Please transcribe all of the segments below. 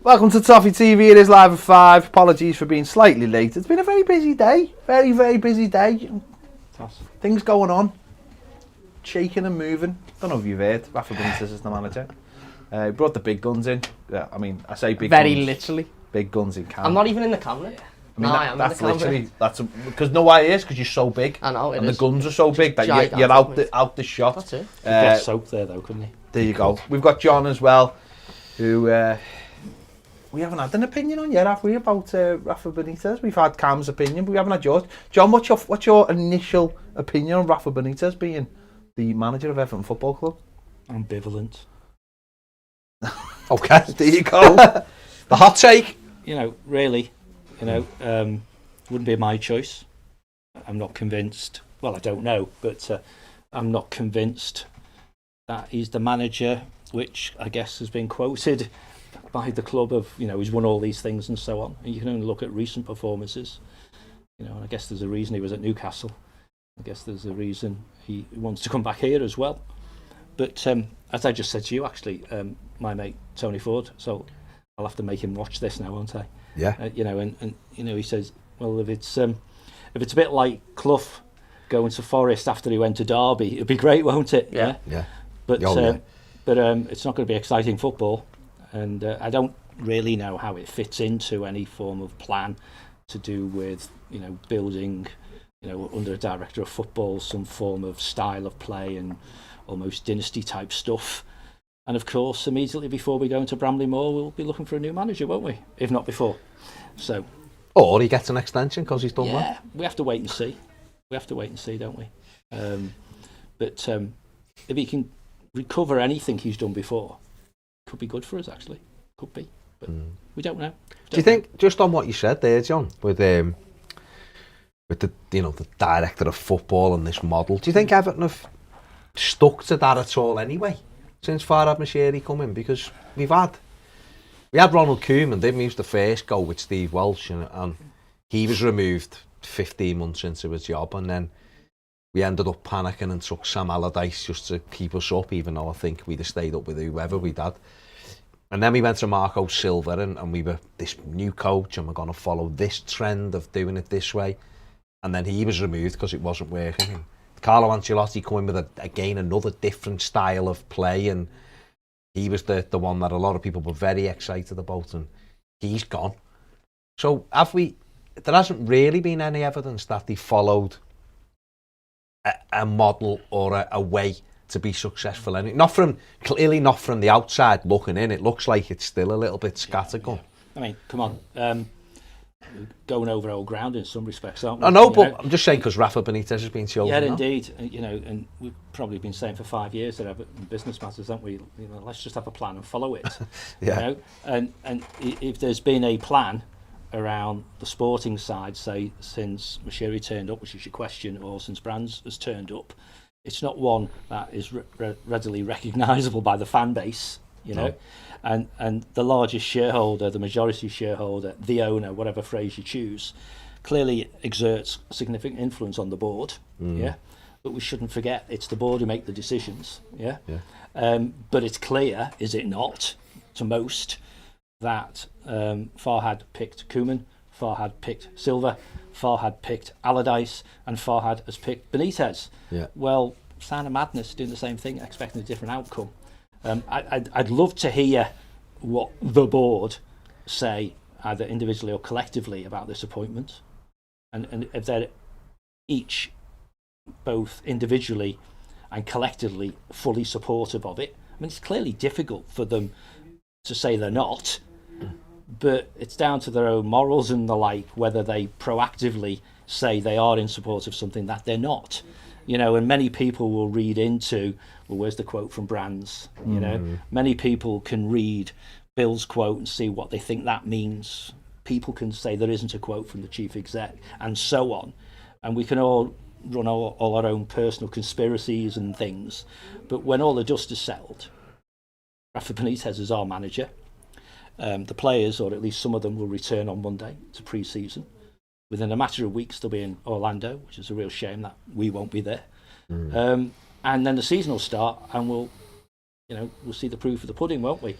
Welcome to Toffee TV. It is live at 5. Apologies for being slightly late. It's been a very busy day. Very, very busy day. Things going on. Shaking and moving. Don't know if you've heard. Rafa Benitez is the manager. He brought the big guns in. Yeah, I mean, I say big guns. Very literally. Big guns in camp. I'm not even in the camera. I mean, that's literally, because no why it is, because you're so big. I know, and the guns are so big that you're out the shot. That's it. Could get soap there though, couldn't he? There you go. We've got John as well, who we haven't had an opinion on yet, have we, about Rafa Benitez? We've had Cam's opinion, but we haven't had yours. John, what's your initial opinion on Rafa Benitez being the manager of Everton Football Club? Ambivalent. Okay, there you go. The hot take. You know, really, wouldn't be my choice. I'm not convinced. Well, I don't know, but I'm not convinced that he's the manager, which I guess has been quoted by the club of, he's won all these things and so on. And you can only look at recent performances. And I guess there's a reason he was at Newcastle. I guess there's a reason he wants to come back here as well. But as I just said to you, actually, my mate Tony Ford, so I'll have to make him watch this now, won't I? Yeah. And he says, well, if it's a bit like Clough going to Forest after he went to Derby, it'd be great, won't it? Yeah. But it's not going to be exciting football, and I don't really know how it fits into any form of plan to do with building under a director of football some form of style of play and almost dynasty type stuff. And of course, immediately before we go into Bramley Moor, we'll be looking for a new manager, won't we? If not before. So, or he gets an extension because he's done well. Yeah, we have to wait and see. Don't we? But if he can recover anything he's done before, could be good for us, actually. Could be. But we don't know. Do you think, just on what you said there, John, with the the director of football and this model, do you think Everton have stuck to that at all anyway since Farhad Moshiri come in? Because we had Ronald Koeman, didn't we? He was the first go with Steve Welsh, and he was removed 15 months into his job, and then we ended up panicking and took Sam Allardyce just to keep us up, even though I think we'd have stayed up with whoever we'd had. And then we went to Marco Silva, and we were this new coach, and we're going to follow this trend of doing it this way. And then he was removed because it wasn't working. Carlo Ancelotti came in with another different style of play, and he was the one that a lot of people were very excited about, and he's gone. So there hasn't really been any evidence that they followed a model or a way to be successful. And clearly not from the outside looking in. It looks like it's still a little bit scattergun. I mean, come on. Going over old ground in some respects, aren't we? I know, but I'm just saying because Rafa Benitez has been chosen. Yeah, now. Indeed. And we've probably been saying for 5 years that in business matters, haven't we? Let's just have a plan and follow it. Yeah. And if there's been a plan around the sporting side, say since Moshiri turned up, which is your question, or since Brands has turned up, it's not one that is readily recognisable by the fan base. No. And the largest shareholder, the majority shareholder, the owner, whatever phrase you choose, clearly exerts significant influence on the board. Yeah, but we shouldn't forget it's the board who make the decisions. Yeah. But it's clear, is it not, to most, that Farhad picked Koeman, Farhad picked Silva, Farhad picked Allardyce, and Farhad has picked Benitez. Yeah. Well, sign of madness doing the same thing, expecting a different outcome. I'd love to hear what the board say, either individually or collectively, about this appointment, and if they're each, both individually and collectively, fully supportive of it. I mean, it's clearly difficult for them to say they're not, but it's down to their own morals and the like, whether they proactively say they are in support of something that they're not. And many people will read into, well, where's the quote from Brands? Many people can read Bill's quote and see what they think that means. People can say there isn't a quote from the chief exec, and so on. And we can all run all our own personal conspiracies and things. But when all the dust is settled, Rafa Benitez is our manager. The players, or at least some of them, will return on Monday to pre-season. Within a matter of weeks, they'll be in Orlando, which is a real shame that we won't be there. And then the season will start, and we'll see the proof of the pudding, won't we?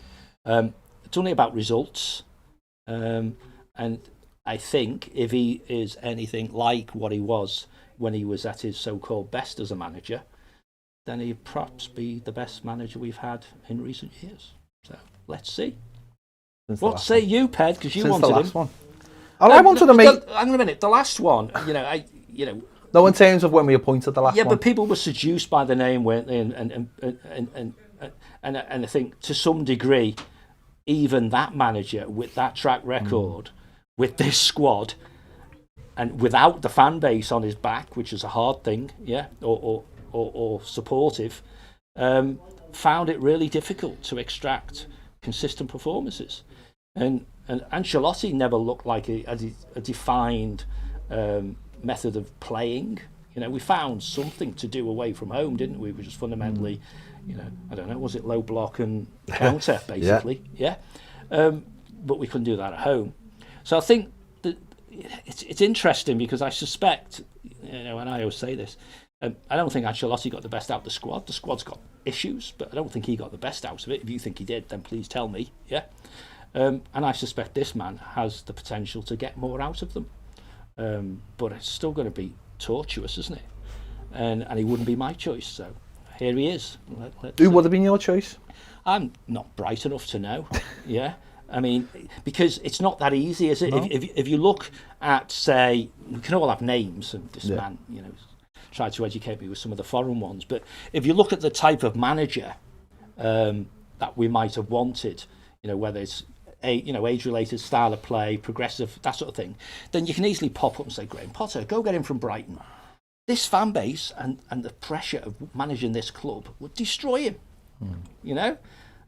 it's only about results. And I think if he is anything like what he was when he was at his so-called best as a manager, then he'd perhaps be the best manager we've had in recent years. So let's see. What say you, Ped? Because you wanted the last him. one. I wanted to make. Hang on a minute. The last one, No, in terms of when we appointed the last one. Yeah, but people were seduced by the name, weren't they? And I think to some degree, even that manager with that track record, with this squad, and without the fan base on his back, which is a hard thing, yeah, or supportive, found it really difficult to extract consistent performances. And Ancelotti never looked like a defined method of playing. We found something to do away from home, didn't we? Which was fundamentally, I don't know, was it low block and counter, basically? Yeah. But we couldn't do that at home. So I think that it's interesting because I suspect, and I always say this, I don't think Ancelotti got the best out of the squad. The squad's got issues, but I don't think he got the best out of it. If you think he did, then please tell me. Yeah. And I suspect this man has the potential to get more out of them. But it's still going to be tortuous, isn't it? And he wouldn't be my choice. So here he is. Who would have been your choice? I'm not bright enough to know. Yeah. I mean, because it's not that easy, is it? No. If you look at, say, we can all have names, and this man, tried to educate me with some of the foreign ones. But if you look at the type of manager that we might have wanted, whether it's age-related style of play, progressive, that sort of thing, then you can easily pop up and say, Graham Potter, go get him from Brighton. This fan base and the pressure of managing this club would destroy him,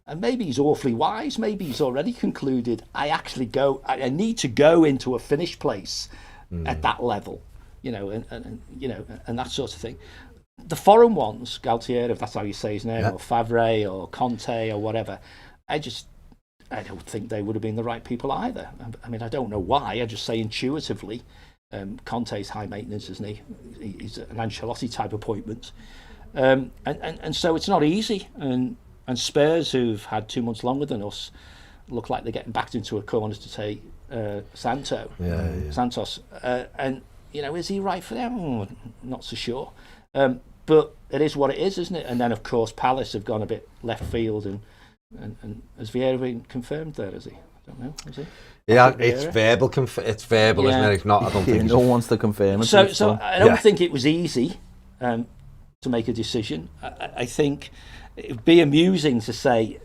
And maybe he's awfully wise. Maybe he's already concluded, I need to go into a finished place at that level, and that sort of thing. The foreign ones, Galtier, if that's how you say his name, or Favre or Conte or whatever, I don't think they would have been the right people either. I mean, I don't know why. I just say intuitively, Conte's high maintenance, isn't he? He's an Ancelotti type appointment, and so it's not easy. And Spurs, who've had 2 months longer than us, look like they're getting backed into a corner to take Santos. And is he right for them? Not so sure. But it is what it is, isn't it? And then of course Palace have gone a bit left field, and has Vieira been confirmed there? Is he? I don't know. Is he? Yeah, it's verbal. It's verbal, isn't it? If not, I don't think no one wants to confirm it. So I don't think it was easy to make a decision. I think it'd be amusing to say,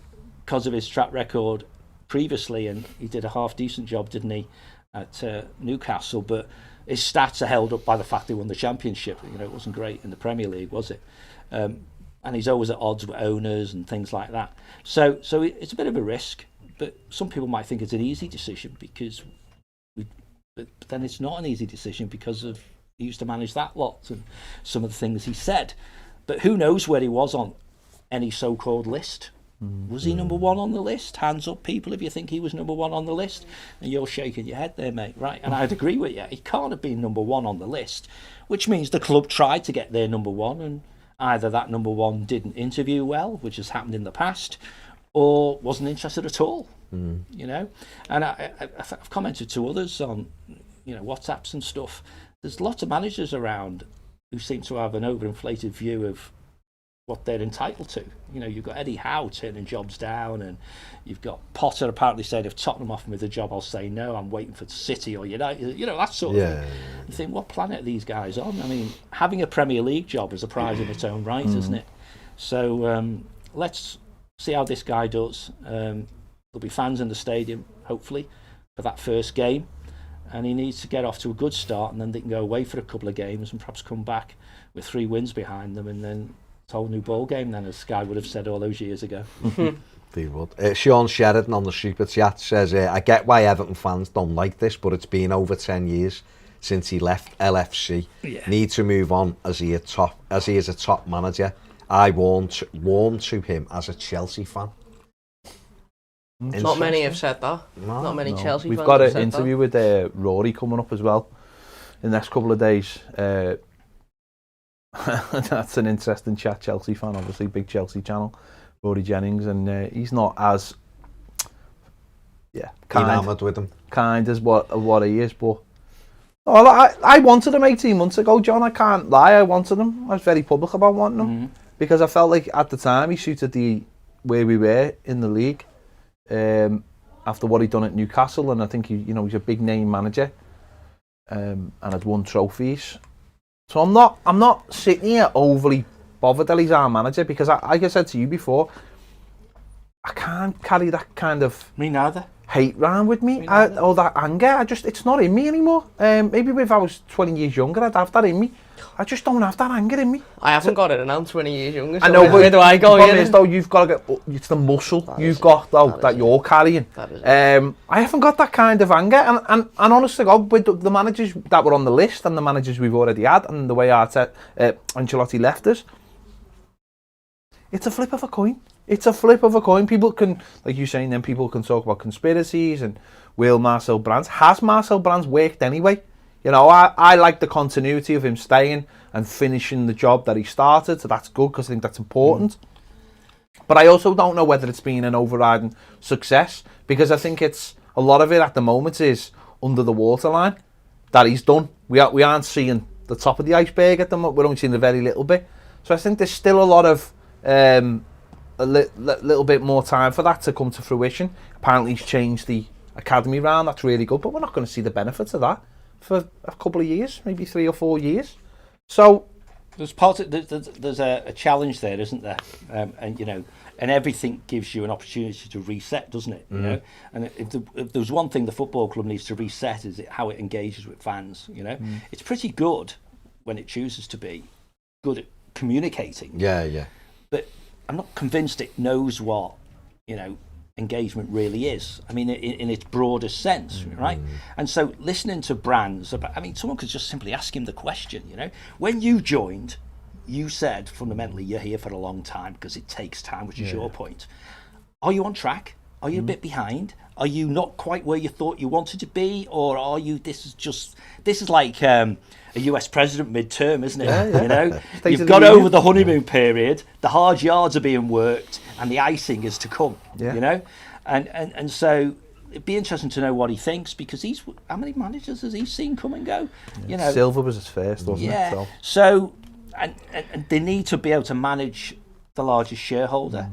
because of his track record previously, and he did a half decent job, didn't he, at Newcastle? But his stats are held up by the fact he won the championship. It wasn't great in the Premier League, was it? And he's always at odds with owners and things like that. So it's a bit of a risk, but some people might think it's an easy decision but then it's not an easy decision because he used to manage that lot and some of the things he said. But who knows where he was on any so-called list? Was he number one on the list? Hands up, people, if you think he was number one on the list. And you're shaking your head there, mate, right? And I'd agree with you. He can't have been number one on the list, which means the club tried to get their number one, and either that number one didn't interview well, which has happened in the past, or wasn't interested at all. And I've commented to others on WhatsApps and stuff. There's lots of managers around who seem to have an overinflated view of what they're entitled to. You've got Eddie Howe turning jobs down, and you've got Potter apparently saying, if Tottenham offer me the job, I'll say no, I'm waiting for City or United, that sort of thing. You think, what planet are these guys on? I mean, having a Premier League job is a prize in its own right, isn't it? So let's see how this guy does. There'll be fans in the stadium, hopefully, for that first game, and he needs to get off to a good start, and then they can go away for a couple of games and perhaps come back with 3 wins behind them, and then it's a whole new ball game then, as Sky would have said all those years ago. They would. Sean Sheridan on the Super Chat says, I get why Everton fans don't like this, but it's been over 10 years since he left LFC. Need to move on as he is a top manager. I warm to him as a Chelsea fan. Not many have said that. Not many Chelsea We've fans got have an said interview with Rory coming up as well in the next couple of days. That's an interesting chat. Chelsea fan, obviously, big Chelsea channel, Rory Jennings, and he's not as Yeah, enamoured with him. Kind is what he is, but I wanted him 18 months ago, John. I can't lie, I wanted him. I was very public about wanting him because I felt like at the time he suited where we were in the league after what he'd done at Newcastle, and I think he's a big name manager and had won trophies. So I'm not sitting here overly bothered that he's our manager because, like I said to you before, I can't carry that kind of Me neither. hate round with me, or that anger. It's not in me anymore. Maybe if I was 20 years younger, I'd have that in me. I just don't have that anger in me. I haven't got it, and I'm 20 years younger. So I know, but where do I go? The problem is, though, you've got to get. It's the muscle you've got, though, that you're carrying. I haven't got that kind of anger, and honest to God, with the managers that were on the list and the managers we've already had, and the way Ancelotti left us, it's a flip of a coin. It's a flip of a coin. People can, like you're saying, then people can talk about conspiracies and will Marcel Brands. Has Marcel Brands worked anyway? I like the continuity of him staying and finishing the job that he started, so that's good because I think that's important. But I also don't know whether it's been an overriding success because I think it's a lot of it at the moment is under the waterline that he's done. We aren't seeing the top of the iceberg at the moment. We're only seeing a very little bit. So I think there's still a lot of a little bit more time for that to come to fruition. Apparently he's changed the academy round. That's really good, but we're not going to see the benefits of that for a couple of years, maybe 3 or 4 years. So there's a challenge there, isn't there? And everything gives you an opportunity to reset, doesn't it? You know, and if there's one thing the football club needs to reset is how it engages with fans. It's pretty good when it chooses to be good at communicating. Yeah. But I'm not convinced it knows what engagement really is. I mean, in its broadest sense, right? And so listening to Brands about, someone could just simply ask him the question, when you joined, you said fundamentally you're here for a long time because it takes time, which is your point. Are you on track? Are you a bit behind? Are you not quite where you thought you wanted to be? Or are you, this is like a US president midterm, isn't it? Yeah. You've got over the honeymoon period, the hard yards are being worked, and the icing is to come, And so it'd be interesting to know what he thinks because how many managers has he seen come and go? Silva was his first, wasn't it? So and they need to be able to manage the largest shareholder.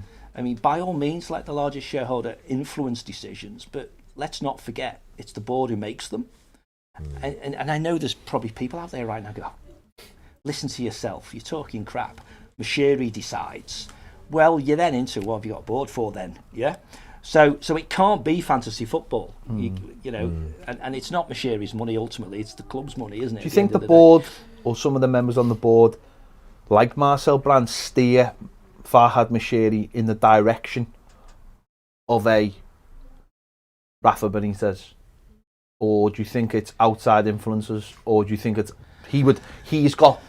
By all means, let the largest shareholder influence decisions, but let's not forget it's the board who makes them. And I know there's probably people out there right now go, listen to yourself, you're talking crap. Mashiri decides. Well, you're then into what have you got a board for then? Yeah. So it can't be fantasy football, and it's not Mashiri's money ultimately. It's the club's money, isn't it? Do you think the board or some of the members on the board, like Marcel Brands, steer Farhad Mashiri in the direction of a Rafa Benitez, or do you think it's outside influences, or do you think it's he's got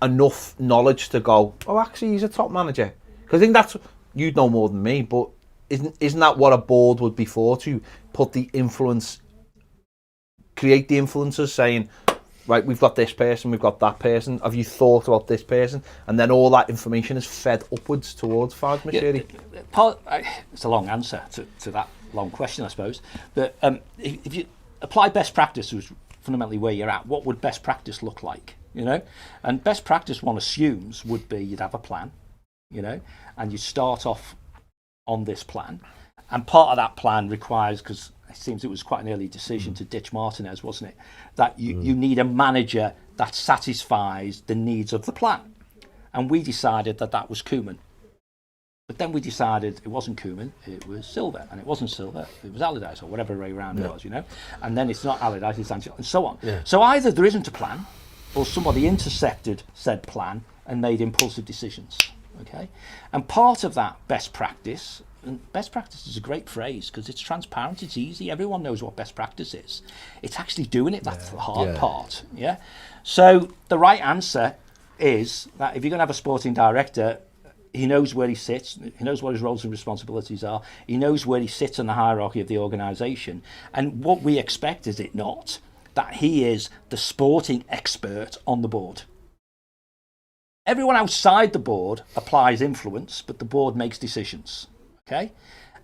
enough knowledge to go, oh, actually he's a top manager? Because I think that's, you'd know more than me, but isn't that what a board would be for, to put the influence, create the influencers saying, right, we've got this person, we've got that person, have you thought about this person? And then all that information is fed upwards towards Farhad Mashiri. It's a long answer to that long question, I suppose. But if you apply best practice, which is fundamentally where you're at, what would best practice look like? And best practice, one assumes, would be you'd have a plan, and you start off on this plan. And part of that plan requires, because it seems it was quite an early decision to ditch Martinez, wasn't it? That you need a manager that satisfies the needs of the plan. And we decided that was Koeman. But then we decided it wasn't Koeman, it was Silva. And it wasn't Silva, it was Allardyce, or whatever way around it was, And then it's not Allardyce, it's Ancelotti, and so on. Yeah. So either there isn't a plan, or somebody intercepted said plan and made impulsive decisions. Okay? And part of that best practice, and best practice is a great phrase because it's transparent, it's easy, everyone knows what best practice is. It's actually doing it, that's the hard part. Yeah. So the right answer is that if you're going to have a sporting director, he knows where he sits, he knows what his roles and responsibilities are, he knows where he sits in the hierarchy of the organisation. And what we expect, is it not, that he is the sporting expert on the board. Everyone outside the board applies influence, but the board makes decisions. Okay?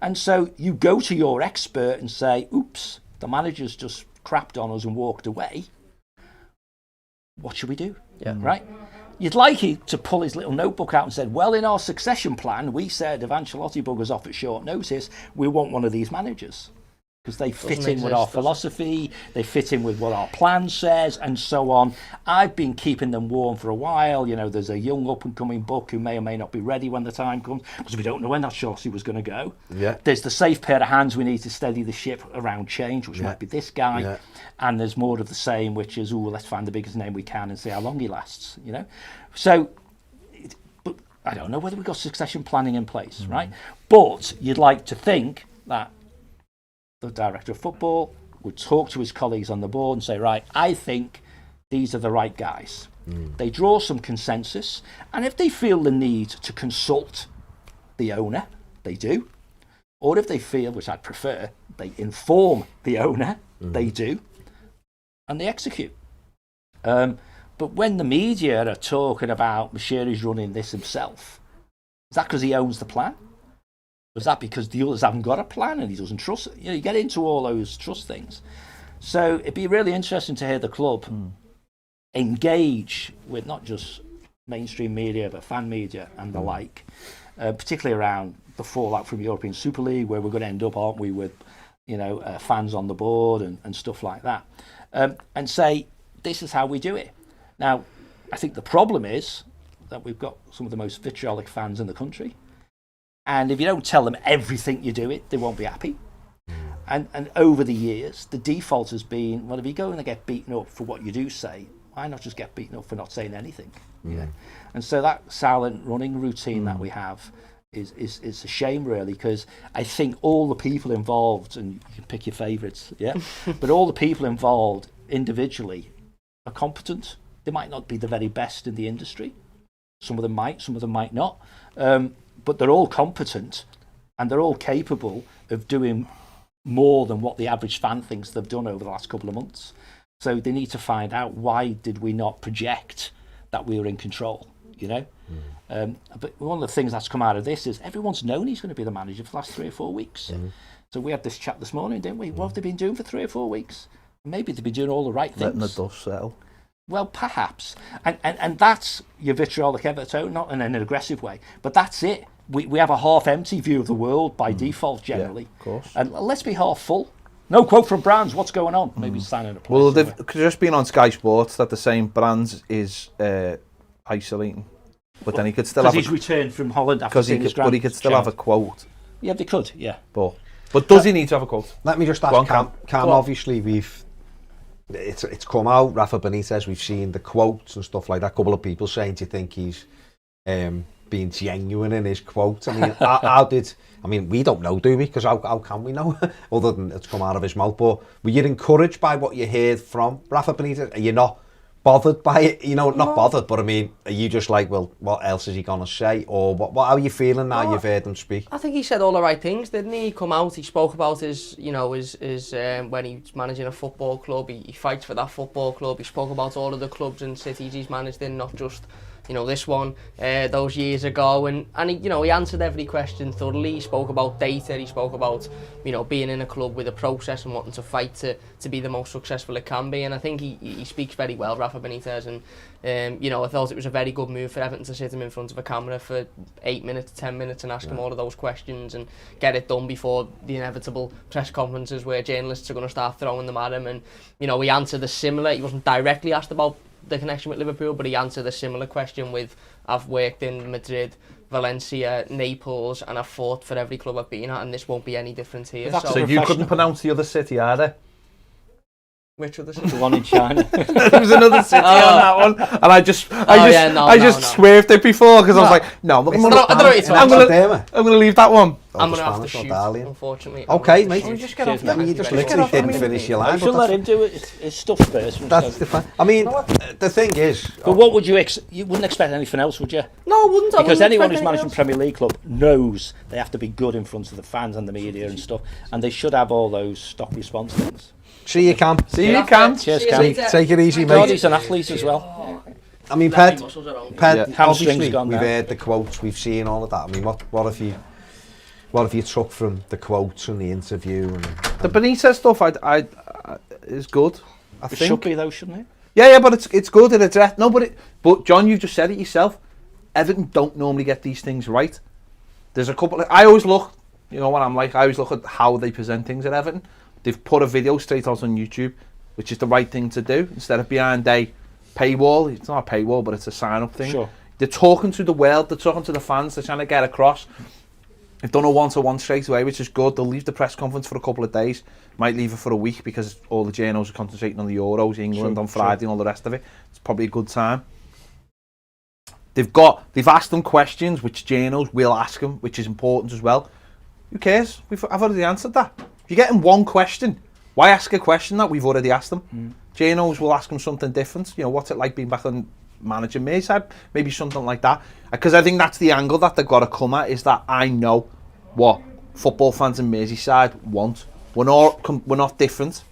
And so you go to your expert and say, oops, the manager's just crapped on us and walked away. What should we do? Yeah. Right? You'd like him to pull his little notebook out and said, well, in our succession plan, we said if Ancelotti buggers off at short notice, we want one of these managers. Because they fit in with our philosophy, they fit in with what our plan says, and so on. I've been keeping them warm for a while. You know, there's a young up-and-coming buck who may or may not be ready when the time comes, because we don't know when that Chelsea was going to go. Yeah. There's the safe pair of hands we need to steady the ship around change, which might be this guy. Yeah. And there's more of the same, which is, let's find the biggest name we can and see how long he lasts, you know. So, but I don't know whether we've got succession planning in place, right? But you'd like to think that the director of football would talk to his colleagues on the board and say, right, I think these are the right guys. They draw some consensus, and if they feel the need to consult the owner, they do. Or if they feel, which I'd prefer, they inform the owner, they do, and they execute. But when the media are talking about Moshiri's running this himself, is that because he owns the plan? Was that because the others haven't got a plan and he doesn't trust it? You know, you get into all those trust things. So it'd be really interesting to hear the club engage with not just mainstream media, but fan media and the like, particularly around the fallout from European Super League, where we're going to end up, aren't we, with, you know, fans on the board and stuff like that, and say, this is how we do it. Now, I think the problem is that we've got some of the most vitriolic fans in the country. And if you don't tell them everything you do it, they won't be happy. And over the years, the default has been, well, if you're going to get beaten up for what you do say, why not just get beaten up for not saying anything? You know? And so that silent running routine that we have is a shame, really, because I think all the people involved, and you can pick your favourites, yeah, but all the people involved individually are competent. They might not be the very best in the industry. Some of them might not. But they're all competent and they're all capable of doing more than what the average fan thinks they've done over the last couple of months. So they need to find out, why did we not project that we were in control, you know? But one of the things that's come out of this is everyone's known he's going to be the manager for the last 3 or 4 weeks. So we had this chat this morning, didn't we? What have they been doing for 3 or 4 weeks? Maybe they've been doing all the right things. Letting the dust settle. Well, perhaps. And that's your vitriolic Everton, not in an aggressive way, but that's it. We have a half-empty view of the world by default, generally. Yeah, of course. And let's be half full. No quote from Brands, what's going on? Maybe signing a place. Well, they've just been on Sky Sports that the same Brands is isolating. But then he could still have... Because he's returned from Holland after seeing his grand... But he could still have a quote. Yeah, they could, yeah. But does he need to have a quote? Let me just ask Cam, obviously it's come out, Rafa Benitez, we've seen the quotes and stuff like that. A couple of people saying, do you think he's being genuine in his quotes? I mean, we don't know, do we? Because how can we know, other than it's come out of his mouth? But were you encouraged by what you heard from Rafa Benitez? Are you not bothered by it? You know, not bothered, but I mean, are you just like, well, what else is he going to say? Or what how are you feeling now you've heard him speak? I think he said all the right things, didn't he? He come out, he spoke about his when he's managing a football club, he fights for that football club. He spoke about all of the clubs and cities he's managed in, not just, you know, this one, those years ago, and he, you know, he answered every question thoroughly. He spoke about data, he spoke about, you know, being in a club with a process and wanting to fight to be the most successful it can be, and I think he speaks very well, Rafa Benitez, and you know, I thought it was a very good move for Everton to sit him in front of a camera for 8 minutes, 10 minutes and ask him all of those questions and get it done before the inevitable press conferences where journalists are going to start throwing them at him. And you know, he answered a similar, he wasn't directly asked about the connection with Liverpool, but he answered a similar question with, I've worked in Madrid, Valencia, Naples, and I've fought for every club I've been at, and this won't be any different here. So you couldn't pronounce the other city either? Which other city? The one in China. There was another city on that one, and I just swerved it before because I was like, no, I'm going to leave that one. I'm going to have to shoot, unfortunately. Okay, mate. You just get off. You just literally didn't finish your line. I should let him do it. His stuff first. That's the fun. I mean, the thing is... But what would you wouldn't expect anything else, would you? No, I wouldn't. Because anyone who's managing Premier League club knows they have to be good in front of the fans and the media and stuff, and they should have all those stock response things. See you, Cam. Cheers, Cam. Take it easy, mate. God, he's an athlete as well. I mean, Ped, obviously, Hamstrings gone we've now. heard the quotes, we've seen all of that. I mean, what have you... What have you took from the quotes and the interview? And The Benitez stuff is good. I It think. should be though, shouldn't it? Yeah, but it's good at address. No, but John, you've just said it yourself. Everton don't normally get these things right. There's a couple. I always look, you know what I'm like. I always look at how they present things at Everton. They've put a video straight out on YouTube, which is the right thing to do instead of behind a paywall. It's not a paywall, but it's a sign-up thing. Sure. They're talking to the world. They're talking to the fans. They're trying to get across. They've done a one-to-one straight away, which is good. They'll leave the press conference for a couple of days. Might leave it for a week because all the journals are concentrating on the Euros, England on Friday and all the rest of it. It's probably a good time. They've asked them questions which journals will ask them, which is important as well. Who cares? I've already answered that. If you're getting one question, why ask a question that we've already asked them? Journals will ask them something different. You know, what's it like being back on managing Merseyside? Maybe something like that. Because I think that's the angle that they've got to come at, is that I know what football fans in Merseyside want. We're not different.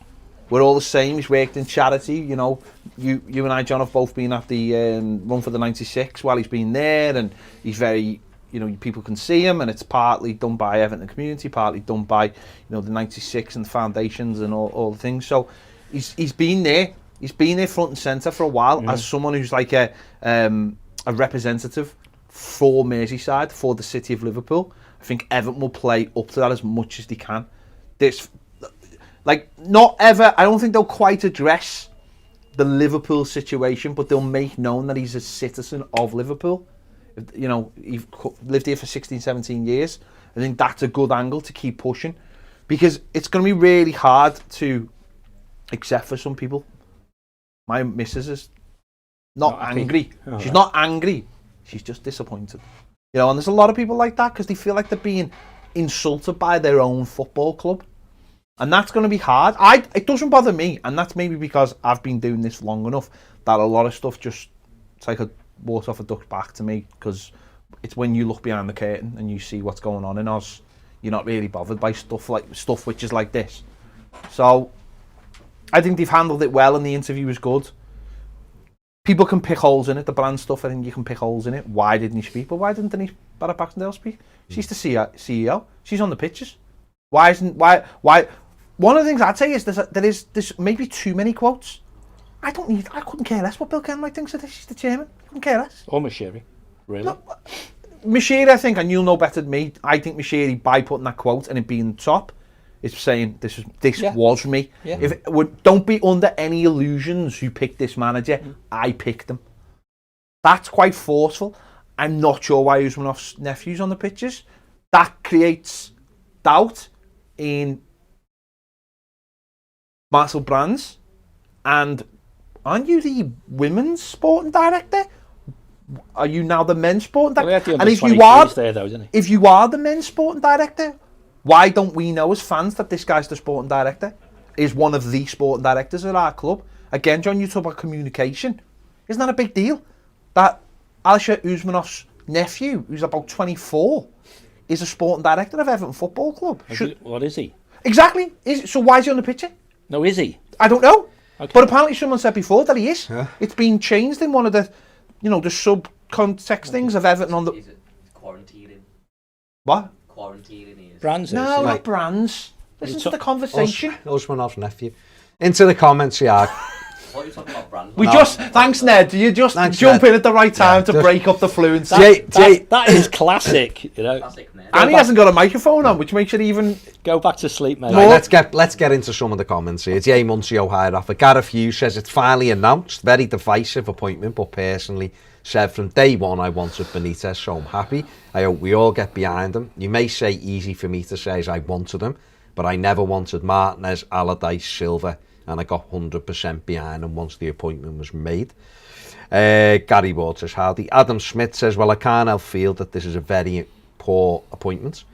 We're all the same. He's worked in charity. You know, you and I, John, have both been at the Run for the 96 while he's been there, and he's very, you know, people can see him, and it's partly done by Everton community, partly done by, you know, the 96 and the foundations and all the things. So he's been there. He's been there front and centre for a while as someone who's like a representative for Merseyside, for the city of Liverpool. I think Everton will play up to that as much as they can. Not ever, I don't think they'll quite address the Liverpool situation, but they'll make known that he's a citizen of Liverpool. You know, he's lived here for 16, 17 years. I think that's a good angle to keep pushing, because it's going to be really hard to accept for some people. My missus is not angry. She's not angry. She's just disappointed. You know, and there's a lot of people like that because they feel like they're being insulted by their own football club. And that's going to be hard. It doesn't bother me, and that's maybe because I've been doing this long enough that a lot of stuff just, it's like a water off a duck's back to me, because it's when you look behind the curtain and you see what's going on in Oz, you're not really bothered by stuff which is like this. So I think they've handled it well, and the interview was good. People can pick holes in it, the brand stuff, I think you can pick holes in it. Why didn't he speak? But why didn't Denise Barrett-Baxendale speak? She's the CEO. She's on the pitches. Why? One of the things I'd say is there's maybe too many quotes. I couldn't care less what Bill Kenwright thinks of this. He's the chairman. I couldn't care less. Or Mashiri, really. No, Mashiri, I think, and you'll know better than me, I think Mashiri, by putting that quote and it being top, is saying this was me. Yeah. Don't be under any illusions who picked this manager. I picked him. That's quite forceful. I'm not sure why Usmanov's nephew's on the pitches. That creates doubt in Marcel Brands. And aren't you the women's sporting director? Are you now the men's sporting director? And if you are the men's sporting director, why don't we know as fans that this guy's the sporting director? Is one of the sporting directors at our club? Again, John, you talk about communication. Isn't that a big deal? That Alisher Usmanov's nephew, who's about 24, is a sporting director of Everton Football Club. What is he? Exactly. So why is he on the picture? No, is he? I don't know. Okay. But apparently someone said before that he is. Yeah. It's been changed in one of the, the subcontext things of Everton on the... Is it quarantining? What? Quarantining is... Brands. No, not Brands. Listen to the conversation. Usmanov's nephew. Into the comments, yeah. What are you talking about, Brand? Thanks, Ned. You just jump in at the right time to break up the fluency. That is classic, you know. Classic Ned. And he hasn't got a microphone on, which makes it even... Go back to sleep, mate. Right, let's get into some of the comments here. Jay Muncio, hi, Rafa. Gareth Hughes says it's finally announced. Very divisive appointment, but personally said from day one I wanted Benitez, so I'm happy. I hope we all get behind him. You may say easy for me to say as I wanted him, but I never wanted Martinez, Allardyce, Silva, and I got 100% behind him once the appointment was made. Gary Ward says, howdy. Adam Smith says, well, I can't help feel that this is a very poor appointment,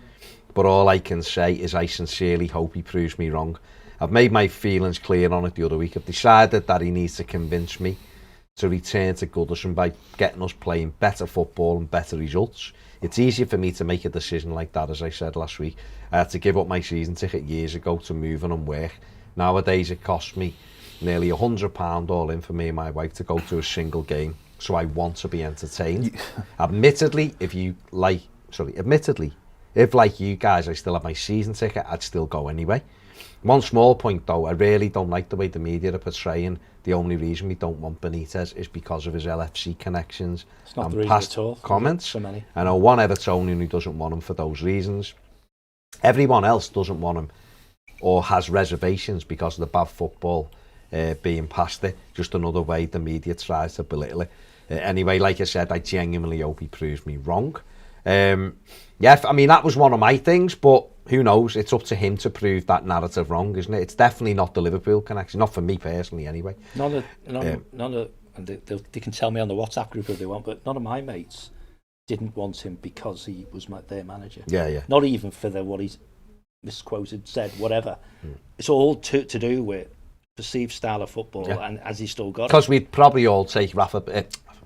but all I can say is I sincerely hope he proves me wrong. I've made my feelings clear on it the other week. I've decided that he needs to convince me to return to Goodison by getting us playing better football and better results. It's easier for me to make a decision like that, as I said last week. I had to give up my season ticket years ago to move on and work. Nowadays it costs me nearly £100 all in for me and my wife to go to a single game, so I want to be entertained. Admittedly, if If, like you guys, I still have my season ticket, I'd still go anyway. One small point, though, I really don't like the way the media are portraying the only reason we don't want Benitez is because of his LFC connections not the and reason past at all, comments. so many. I know one Evertonian who doesn't want him for those reasons. Everyone else doesn't want him or has reservations because of the bad football being past it. Just another way the media tries to belittle it. Anyway, like I said, I genuinely hope he proves me wrong. Yeah, I mean, that was one of my things, but who knows? It's up to him to prove that narrative wrong, isn't it? It's definitely not the Liverpool connection, not for me personally anyway. None of, and they can tell me on the WhatsApp group if they want, but none of my mates didn't want him because he was their manager. Yeah. Not even for what he's misquoted, said, whatever. It's all to do with perceived style of football, and has he still got it? Because we'd probably all take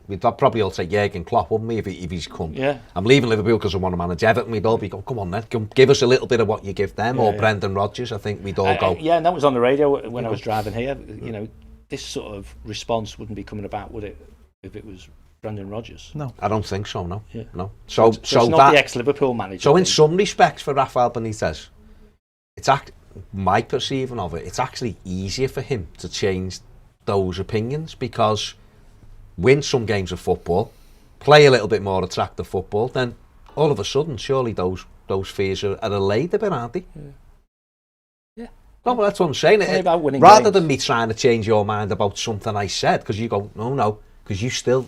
we'd probably all take Jurgen Klopp, wouldn't we, if he's come? Yeah. I'm leaving Liverpool because I want to manage Everton. We'd all be going, come on then, give us a little bit of what you give them, or Brendan Rodgers. I think we'd all go. Yeah, and that was on the radio when I was driving here. You know, this sort of response wouldn't be coming about, would it, if it was Brendan Rodgers? No. I don't think so, no. Yeah. No. So it's not the ex-Liverpool manager. So in some respects for Rafa Benitez, it's my perceiving of it, it's actually easier for him to change those opinions because win some games of football, play a little bit more attractive football, then all of a sudden, surely those fears are allayed a bit, aren't they? Yeah. No, but that's what I'm saying. About winning rather games. than me trying to change your mind about something I said, because you go, no, because you still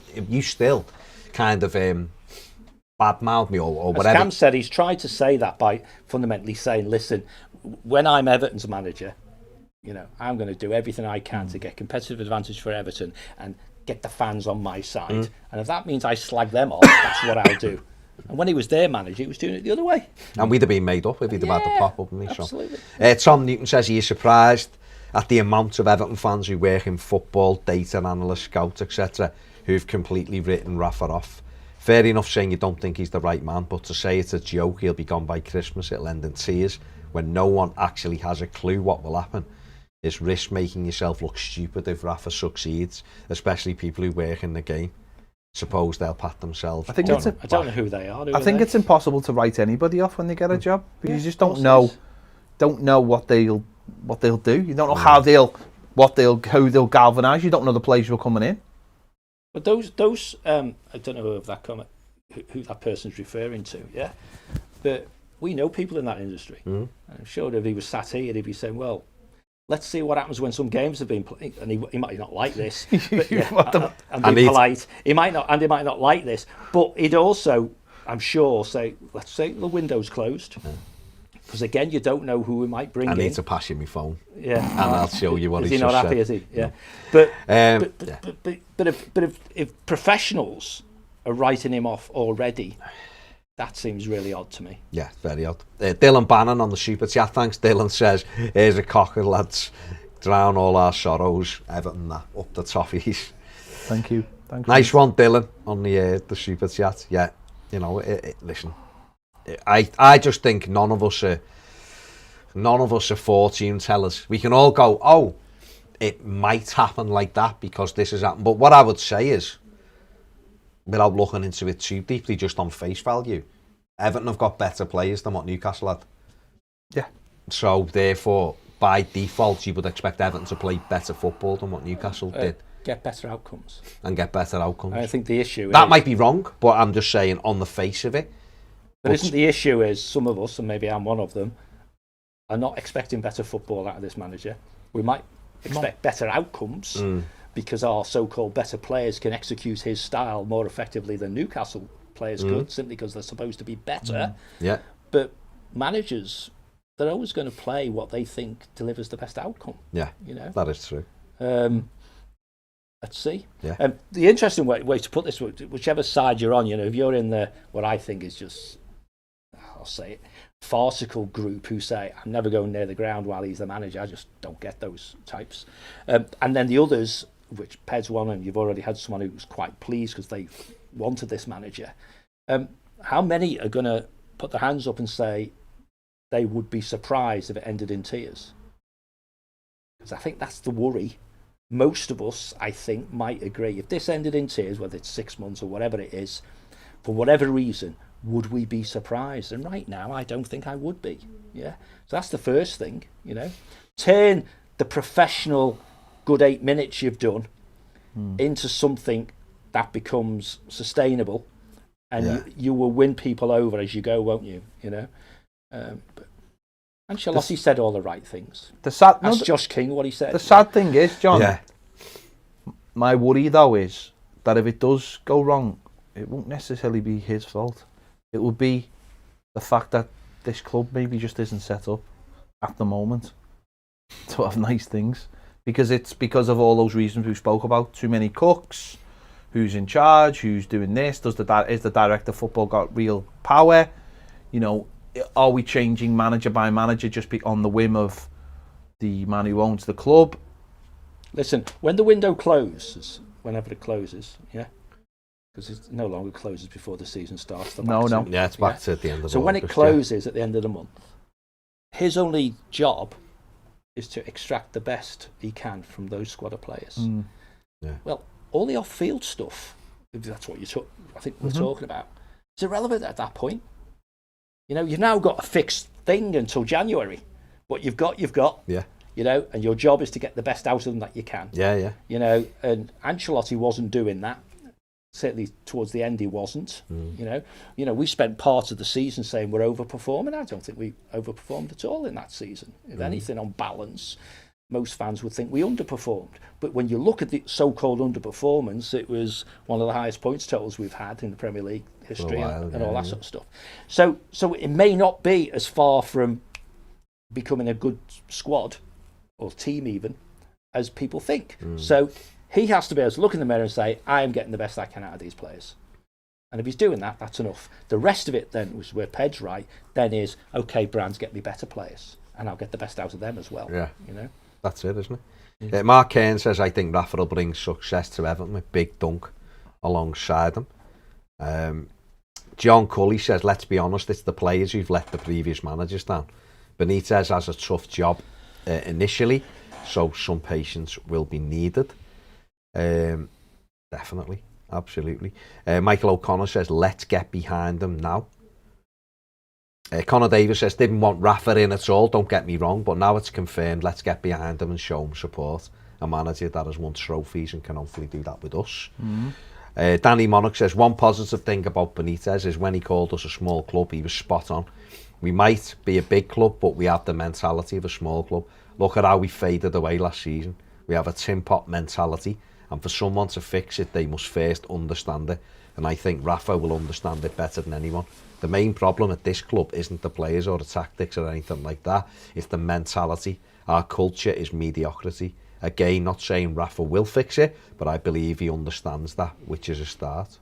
kind of badmouth me or whatever. As Cam said, he's tried to say that by fundamentally saying, listen, when I'm Everton's manager, you know, I'm going to do everything I can to get competitive advantage for Everton and get the fans on my side. And if that means I slag them off, that's what I'll do. And when he was their manager, he was doing it the other way. And we'd have been made up if he'd have had the pop-up. Absolutely. So. Tom Newton says he is surprised at the amount of Everton fans who work in football, data analysts, scouts, etc., who've completely written Rafa off. Fair enough saying you don't think he's the right man, but to say it's a joke, he'll be gone by Christmas, it'll end in tears, when no one actually has a clue what will happen. Is risk making yourself look stupid if Rafa succeeds, especially people who work in the game. Suppose they'll pat themselves. I think I don't know who they are. I think it's impossible to write anybody off when they get a job because you just don't know what they'll do. You don't know who they'll galvanise. You don't know the players who are coming in. But those I don't know if that comment, who that person's referring to. Yeah, but we know people in that industry. I'm sure if he was sat here, he'd be saying, well, let's see what happens when some games have been played. And he might not like this. But and be polite. He might not like this. But he'd also, I'm sure, say, let's say the window's closed. Because again, you don't know who we might bring in. I need to pass you my phone. Yeah. And I'll show you what he's just not said. happy, is he? Yeah. But if professionals are writing him off already, that seems really odd to me. Yeah, very odd. Dylan Bannon on the super chat. Thanks, Dylan says, here's a cocker, lads. Drown all our sorrows. Everton, up the Toffees. Thank you. Nice one, Dylan, on the super chat. Yeah, you know, listen. I just think none of us are fortune tellers. We can all go, oh, it might happen like that because this has happened. But what I would say is, without looking into it too deeply, just on face value, Everton have got better players than what Newcastle had. Yeah. So therefore, by default, you would expect Everton to play better football than what Newcastle did. Get better outcomes. And get better outcomes. I think the issue that might be wrong, but I'm just saying on the face of it. But isn't the issue is some of us, and maybe I'm one of them, are not expecting better football out of this manager. We might expect better outcomes because our so-called better players can execute his style more effectively than Newcastle players could, simply because they're supposed to be better. Yeah. But managers, they're always going to play what they think delivers the best outcome. Yeah, you know that is true. Let's see. Yeah. The interesting way to put this, whichever side you're on, you know, if you're in the what I think is just, I'll say it, farcical group who say I'm never going near the ground while he's the manager. I just don't get those types. And then the others, which Ped's one, and you've already had someone who was quite pleased because they wanted this manager. How many are going to put their hands up and say they would be surprised if it ended in tears? Because I think that's the worry. Most of us, I think, might agree. If this ended in tears, whether it's 6 months or whatever it is, for whatever reason, would we be surprised? And right now, I don't think I would be. Yeah. So that's the first thing, you know. Turn the professional good 8 minutes you've done into something that becomes sustainable, and you will win people over as you go, won't you? You know. But Ancelotti said all the right things. That's Josh King what he said. The sad thing is, John, my worry though is that if it does go wrong, it won't necessarily be his fault. It will be the fact that this club maybe just isn't set up at the moment to have nice things, because it's because of all those reasons we spoke about. Too many cooks, who's in charge, who's doing this, is the director of football got real power? You know, are we changing manager by manager just on the whim of the man who owns the club? Listen, when the window closes, whenever it closes, because it no longer closes before the season starts. No. Yeah, it's back to the end of the So when it closes at the end of the month, his only job is to extract the best he can from those squad of players. Well, all the off-field stuff, if that's what I think we're talking about, it's irrelevant at that point. You know, you've now got a fixed thing until January. What you've got. Yeah. You know, and your job is to get the best out of them that you can. Yeah. You know, and Ancelotti wasn't doing that. Certainly towards the end he wasn't. You know, we spent part of the season saying we're overperforming. I don't think we overperformed at all in that season. If anything, on balance, most fans would think we underperformed. But when you look at the so-called underperformance, it was one of the highest points totals we've had in the Premier League history and all that sort of stuff. So it may not be as far from becoming a good squad or team even as people think. So he has to be able to look in the mirror and say, I am getting the best I can out of these players. And if he's doing that, that's enough. The rest of it then, which is where Ped's right, then is, okay, brands, get me better players. And I'll get the best out of them as well. Yeah. You know? That's it, isn't it? Mark Cairn says, I think Rafa will bring success to Everton with Big Dunk alongside him. John Cully says, let's be honest, it's the players who've let the previous managers down. Benitez has a tough job initially, so some patience will be needed. Definitely, absolutely. Michael O'Connor says, let's get behind them now. Connor Davis says, didn't want Rafa in at all, don't get me wrong, but now it's confirmed, let's get behind him and show him support. A manager that has won trophies and can hopefully do that with us. Danny Monarch says, one positive thing about Benitez is when he called us a small club, he was spot on. We might be a big club, but we have the mentality of a small club. Look at how we faded away last season. We have a tin pot mentality, and for someone to fix it, they must first understand it. And I think Rafa will understand it better than anyone. The main problem at this club isn't the players or the tactics or anything like that. It's the mentality. Our culture is mediocrity. Again, not saying Rafa will fix it, but I believe he understands that, which is a start.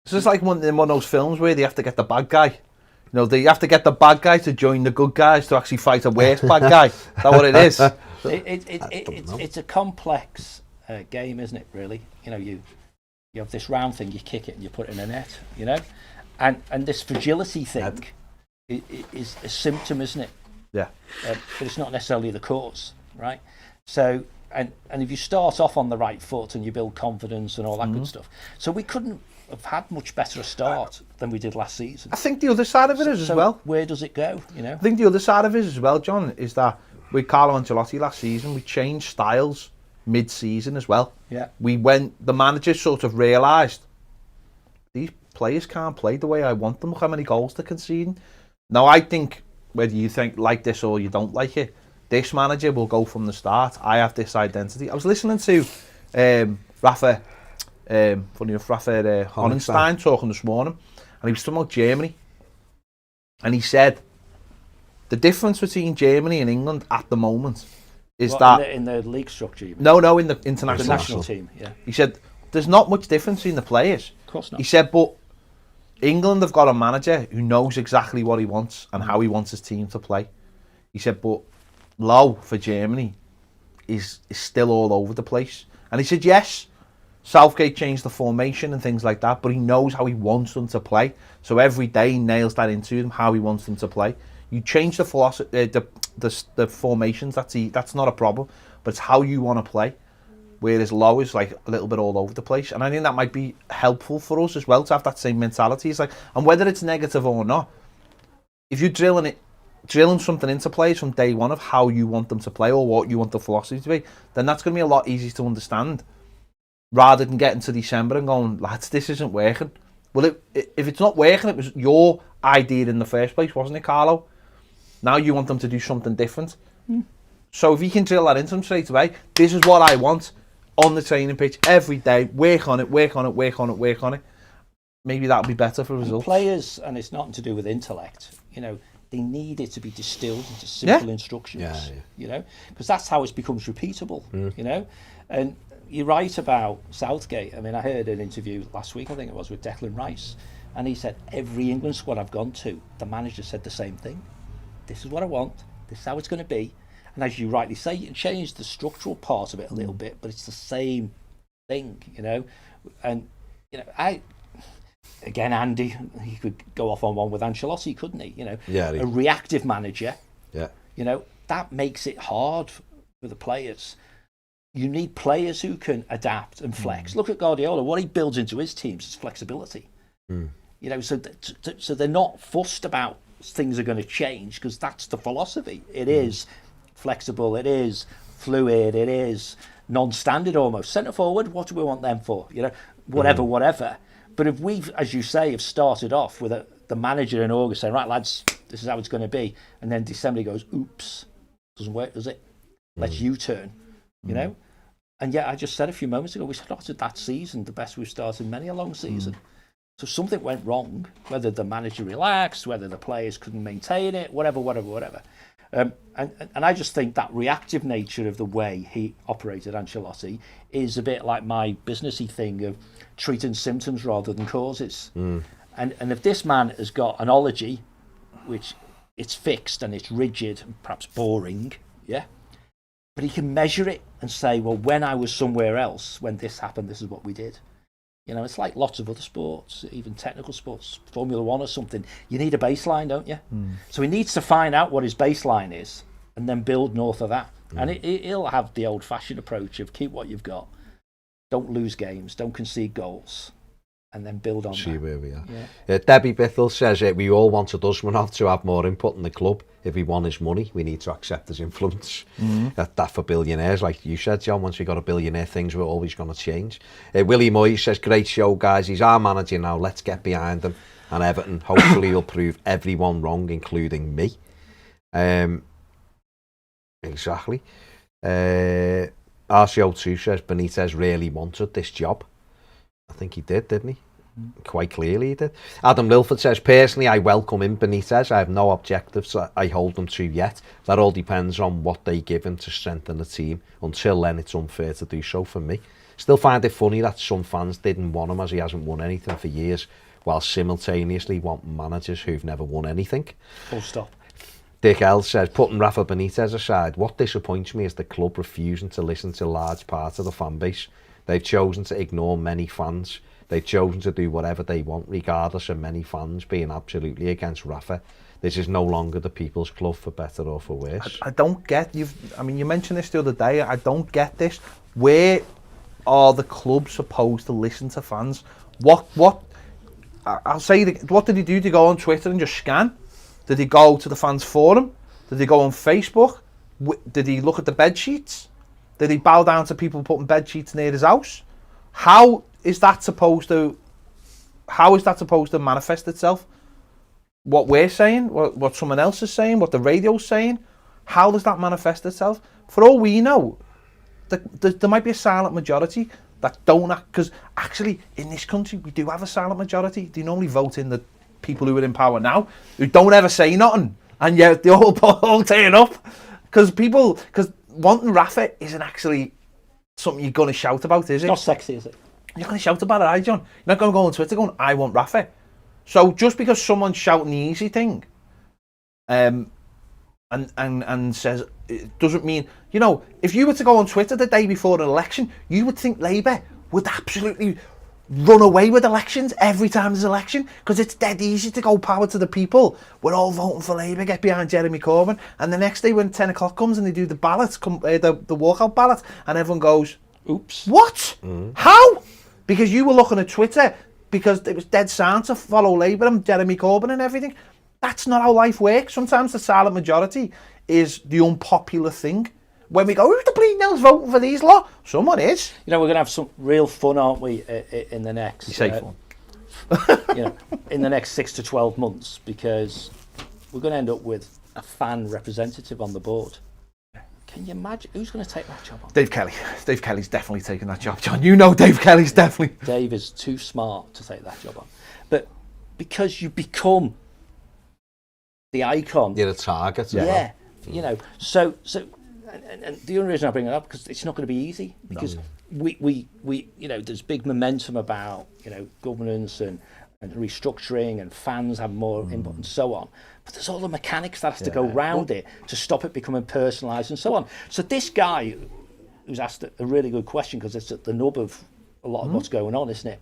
It's just like one of those films where they have to get the bad guy. You know, they have to get the bad guy to join the good guys to actually fight a worse bad guy. Is that what it is? It's a complex game, isn't it, really? You know, you have this round thing, you kick it and you put it in a net, you know? And this fragility thing is a symptom, isn't it? Yeah. But it's not necessarily the cause, right? So, and if you start off on the right foot and you build confidence and all that good stuff. So we couldn't have had much better a start than we did last season. I think the other side of it is as well. Where does it go, you know? I think the other side of it as well, John, is that with Carlo Ancelotti last season, we changed styles mid-season as well. Yeah. The manager sort of realised these players can't play the way I want them. Look how many goals they're conceding. Now, I think, whether you think like this or you don't like it, this manager will go from the start. I have this identity. I was listening to Rafa Honenstein talking this morning, and he was talking about Germany. And he said the difference between Germany and England at the moment is in the league structure. You mean? No, in the international the national team. Yeah. He said there's not much difference in the players. Of course not. He said, but England have got a manager who knows exactly what he wants and how he wants his team to play. He said, but Low for Germany is still all over the place. And he said, yes, Southgate changed the formation and things like that, but he knows how he wants them to play. So every day he nails that into them, how he wants them to play. You change the philosophy, the formations, that's not a problem, but it's how you want to play. whereas low is like a little bit all over the place. And I think that might be helpful for us as well to have that same mentality. It's like, and whether it's negative or not, if you're drilling something into players from day one of how you want them to play or what you want the philosophy to be, then that's going to be a lot easier to understand, rather than getting to December and going, lads, this isn't working. Well, if it's not working, it was your idea in the first place, wasn't it, Carlo? Now you want them to do something different. So if you can drill that into them straight away, this is what I want on the training pitch every day, work on it, maybe that'll be better for results. Players, and it's nothing to do with intellect, you know, they need it to be distilled into simple instructions, you know, because that's how it becomes repeatable, you know. And you're right about Southgate. I mean, I heard an interview last week, I think it was, with Declan Rice, and he said, every England squad I've gone to, the manager said the same thing. This is what I want, this is how it's going to be. And as you rightly say, you can change the structural part of it a little bit, but it's the same thing, you know. And, you know, again, Andy, he could go off on one with Ancelotti, couldn't he? You know, a reactive manager, you know, that makes it hard for the players. You need players who can adapt and flex. Look at Guardiola, what he builds into his teams is flexibility. You know, so they're not fussed about things are going to change, because that's the philosophy. It is flexible, it is fluid, it is non-standard almost. Centre forward, what do we want them for? You know, whatever. But if we've, as you say, have started off with the manager in August saying, right, lads, this is how it's going to be, and then December he goes, oops, doesn't work, does it? Let's U-turn, you know? And yet, I just said a few moments ago, we started that season the best we've started in many a long season. So something went wrong, whether the manager relaxed, whether the players couldn't maintain it, whatever. And I just think that reactive nature of the way he operated, Ancelotti, is a bit like my businessy thing of treating symptoms rather than causes. And if this man has got an ology, which it's fixed and it's rigid and perhaps boring, but he can measure it and say, well, when I was somewhere else, when this happened, this is what we did. You know, it's like lots of other sports, even technical sports, Formula One or something. You need a baseline, don't you? So he needs to find out what his baseline is and then build north of that. And he'll have the old-fashioned approach of keep what you've got, don't lose games, don't concede goals, and then build on See that. where we are. Debbie Bithell says we all wanted Usmanov to have more input in the club. If we want his money, we need to accept his influence. That for billionaires, like you said, John, once we got a billionaire, things were always going to change. Willie Moyes says, great show, guys. He's our manager now. Let's get behind him. And Everton, hopefully, he'll prove everyone wrong, including me. Exactly. RCO2 says, Benitez really wanted this job. I think he did, didn't he? Quite clearly he did. Adam Lilford says, personally, I welcome him, Benitez. I have no objectives I hold him to yet. That all depends on what they give him to strengthen the team. Until then, it's unfair to do so for me. Still find it funny that some fans didn't want him as he hasn't won anything for years, while simultaneously want managers who've never won anything. Full stop. Dick L says, putting Rafa Benitez aside, what disappoints me is the club refusing to listen to large parts of the fan base. They've chosen to ignore many fans. They've chosen to do whatever they want, regardless of many fans being absolutely against Rafa. This is no longer the people's club, for better or for worse. I don't get, you mentioned this the other day, I don't get this. Where are the clubs supposed to listen to fans? I'll say, what did he do? Did he go on Twitter and just scan? Did he go to the fans forum? Did he go on Facebook? Did he look at the bed sheets? Did he bow down to people putting bed sheets near his house? How is that supposed to manifest itself? What we're saying, what someone else is saying, what the radio's saying, how does that manifest itself? For all we know, there might be a silent majority that don't act, because actually in this country we do have a silent majority. They normally vote in the people who are in power now, who don't ever say nothing, and yet they all turn up. Because wanting Rafa isn't actually something you're going to shout about, is it? Not sexy, is it? You're going to shout about it, are you, John? You're not going to go on Twitter going, I want Rafa. So just because someone's shouting the easy thing, and says, it doesn't mean, you know, if you were to go on Twitter the day before an election, you would think Labour would absolutely run away with elections every time there's an election, because it's dead easy to go power to the people. We're all voting for Labour, get behind Jeremy Corbyn, and the next day when 10 o'clock comes and they do the ballots, the walkout ballot, and everyone goes, Oops. What? How? Because you were looking at Twitter because it was dead sound to follow Labour and Jeremy Corbyn and everything. That's not how life works. Sometimes the silent majority is the unpopular thing. When we go, who's the bleeding hell's voting for these lot? Someone is. You know, we're going to have some real fun, aren't we, in the next... You say fun. You know, in the next 6 to 12 months, because we're going to end up with a fan representative on the board. Can you imagine who's going to take that job on? Dave Kelly. Dave Kelly's definitely taking that job, John. You know Dave Kelly's definitely... Dave is too smart to take that job on. But because you become the icon... You're a target. Yeah. You know, so and the only reason I bring it up, because it's not going to be easy, because we you know, there's big momentum about, you know, governance and restructuring and fans have more input and so on, but there's all the mechanics that has to go round it to stop it becoming personalised and so on. So this guy who's asked a really good question, because it's at the nub of a lot of what's going on, isn't it?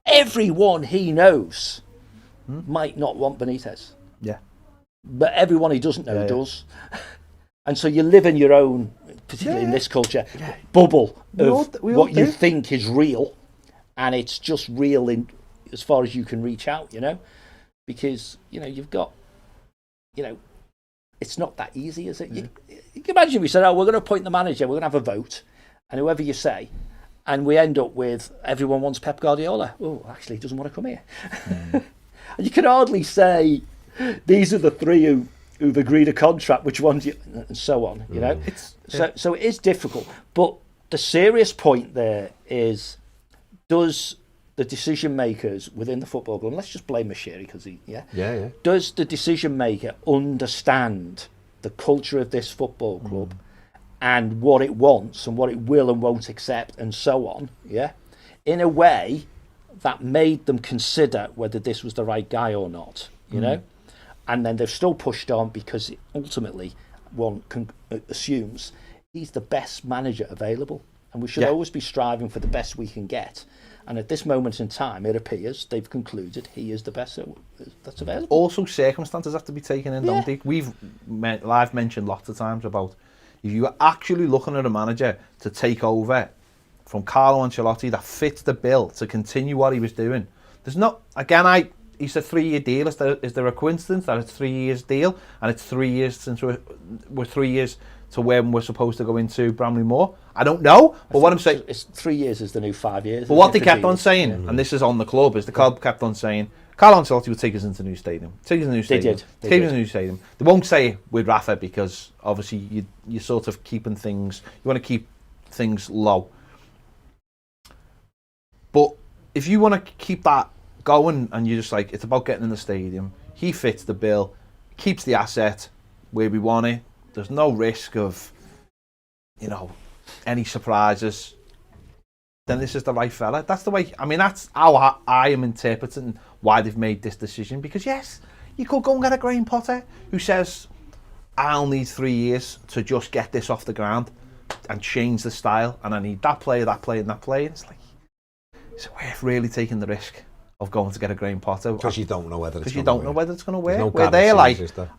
Everyone he knows might not want Benitez, but everyone he doesn't know does. And so you live in your own, particularly in this culture, bubble of what you think is real, and it's just real in as far as you can reach out, you know, because, you know, you've got, you know, it's not that easy, is it? You can imagine if we said, oh, we're going to appoint the manager, we're going to have a vote, and whoever you say, and we end up with everyone wants Pep Guardiola. Oh, actually, he doesn't want to come here. And you can hardly say these are the three who've agreed a contract, which ones you, and so on, you know. So it is difficult. But the serious point there is, does the decision makers within the football club, let's just blame Mashiri because does the decision maker understand the culture of this football club and what it wants and what it will and won't accept and so on, in a way that made them consider whether this was the right guy or not, you know? And then they've still pushed on because ultimately one assumes he's the best manager available. And we should always be striving for the best we can get. And at this moment in time, it appears they've concluded he is the best that's available. Also, circumstances have to be taken in, don't they? I've mentioned lots of times about if you are actually looking at a manager to take over from Carlo Ancelotti that fits the bill to continue what he was doing. There's not, again, he's a 3-year deal. Is there a coincidence that it's 3 years deal and it's 3 years since we're 3 years to when we're supposed to go into Bramley Moore? I don't know, but what I'm saying... It's 3 years is the new 5 years. But what they kept on saying, and this is on the club, is the club kept on saying, Carlo Ancelotti would take us into a new stadium. Take us into a new stadium. They did. Us into a new stadium. They won't say it with Rafa because obviously you're sort of keeping things... You want to keep things low. But if you want to keep that going and you're just like, it's about getting in the stadium, he fits the bill, keeps the asset where we want it, there's no risk of, you know, any surprises, then this is the right fella. That's the way, I mean, that's how I am interpreting why they've made this decision. Because yes, you could go and get a Graham Potter who says, I'll need 3 years to just get this off the ground and change the style, and I need that player, and that player. And it's like, is it worth really taking the risk of going to get a Graham Potter? Because you don't know whether it's going to work. Because you don't know whether it's going to work. No where they're like, there?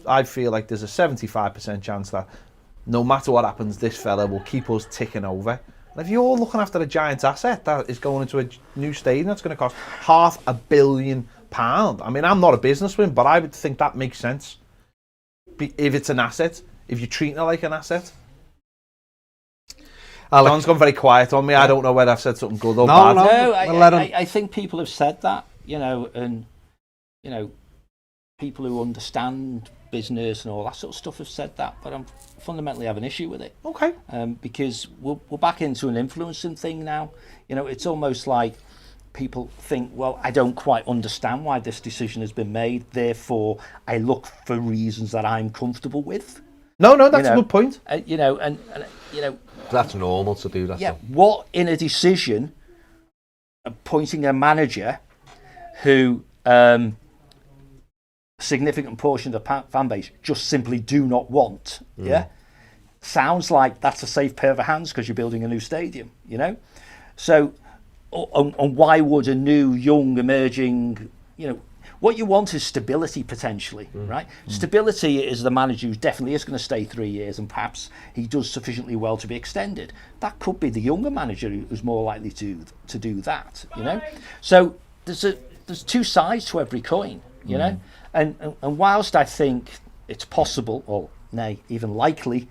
I feel like there's a 75% chance that no matter what happens, this fella will keep us ticking over. And if you're looking after a giant asset that is going into a new stadium that's going to cost £500 million, I mean, I'm not a businessman, but I would think that makes sense. If it's an asset, if you're treating it like an asset. John's gone very quiet on me. I don't know whether I've said something good or bad. No, I think people have said that, you know, and, you know, people who understand business and all that sort of stuff have said that, but I fundamentally have an issue with it. Okay. Because we're back into an influencing thing now. You know, it's almost like people think, well, I don't quite understand why this decision has been made, therefore I look for reasons that I'm comfortable with. No, that's a good point. You know, and you know, that's normal to do that. Yeah. What in a decision appointing a manager who significant portion of the fan base just simply do not want, sounds like that's a safe pair of hands because you're building a new stadium, you know? So, and why would a new, young, emerging, you know, what you want is stability potentially, right? Stability is the manager who definitely is going to stay 3 years and perhaps he does sufficiently well to be extended. That could be the younger manager who's more likely to do that, you know? So there's two sides to every coin, you know? And whilst I think it's possible, or nay, even likely,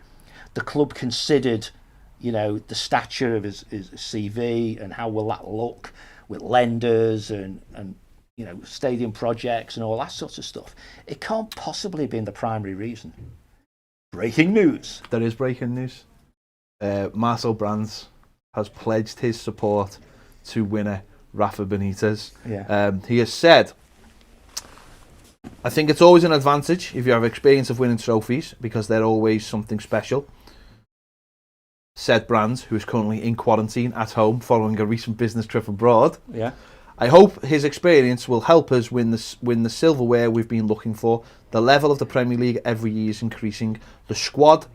the club considered, you know, the stature of his CV and how will that look with lenders and you know, stadium projects and all that sort of stuff. It can't possibly have been the primary reason. Breaking news. There is breaking news. Marcel Brands has pledged his support to winner Rafa Benitez. Yeah. He has said, I think it's always an advantage if you have experience of winning trophies because they're always something special. Said Brands, who is currently in quarantine at home following a recent business trip abroad. Yeah. I hope his experience will help us win the silverware we've been looking for. The level of the Premier League every year is increasing. The squad,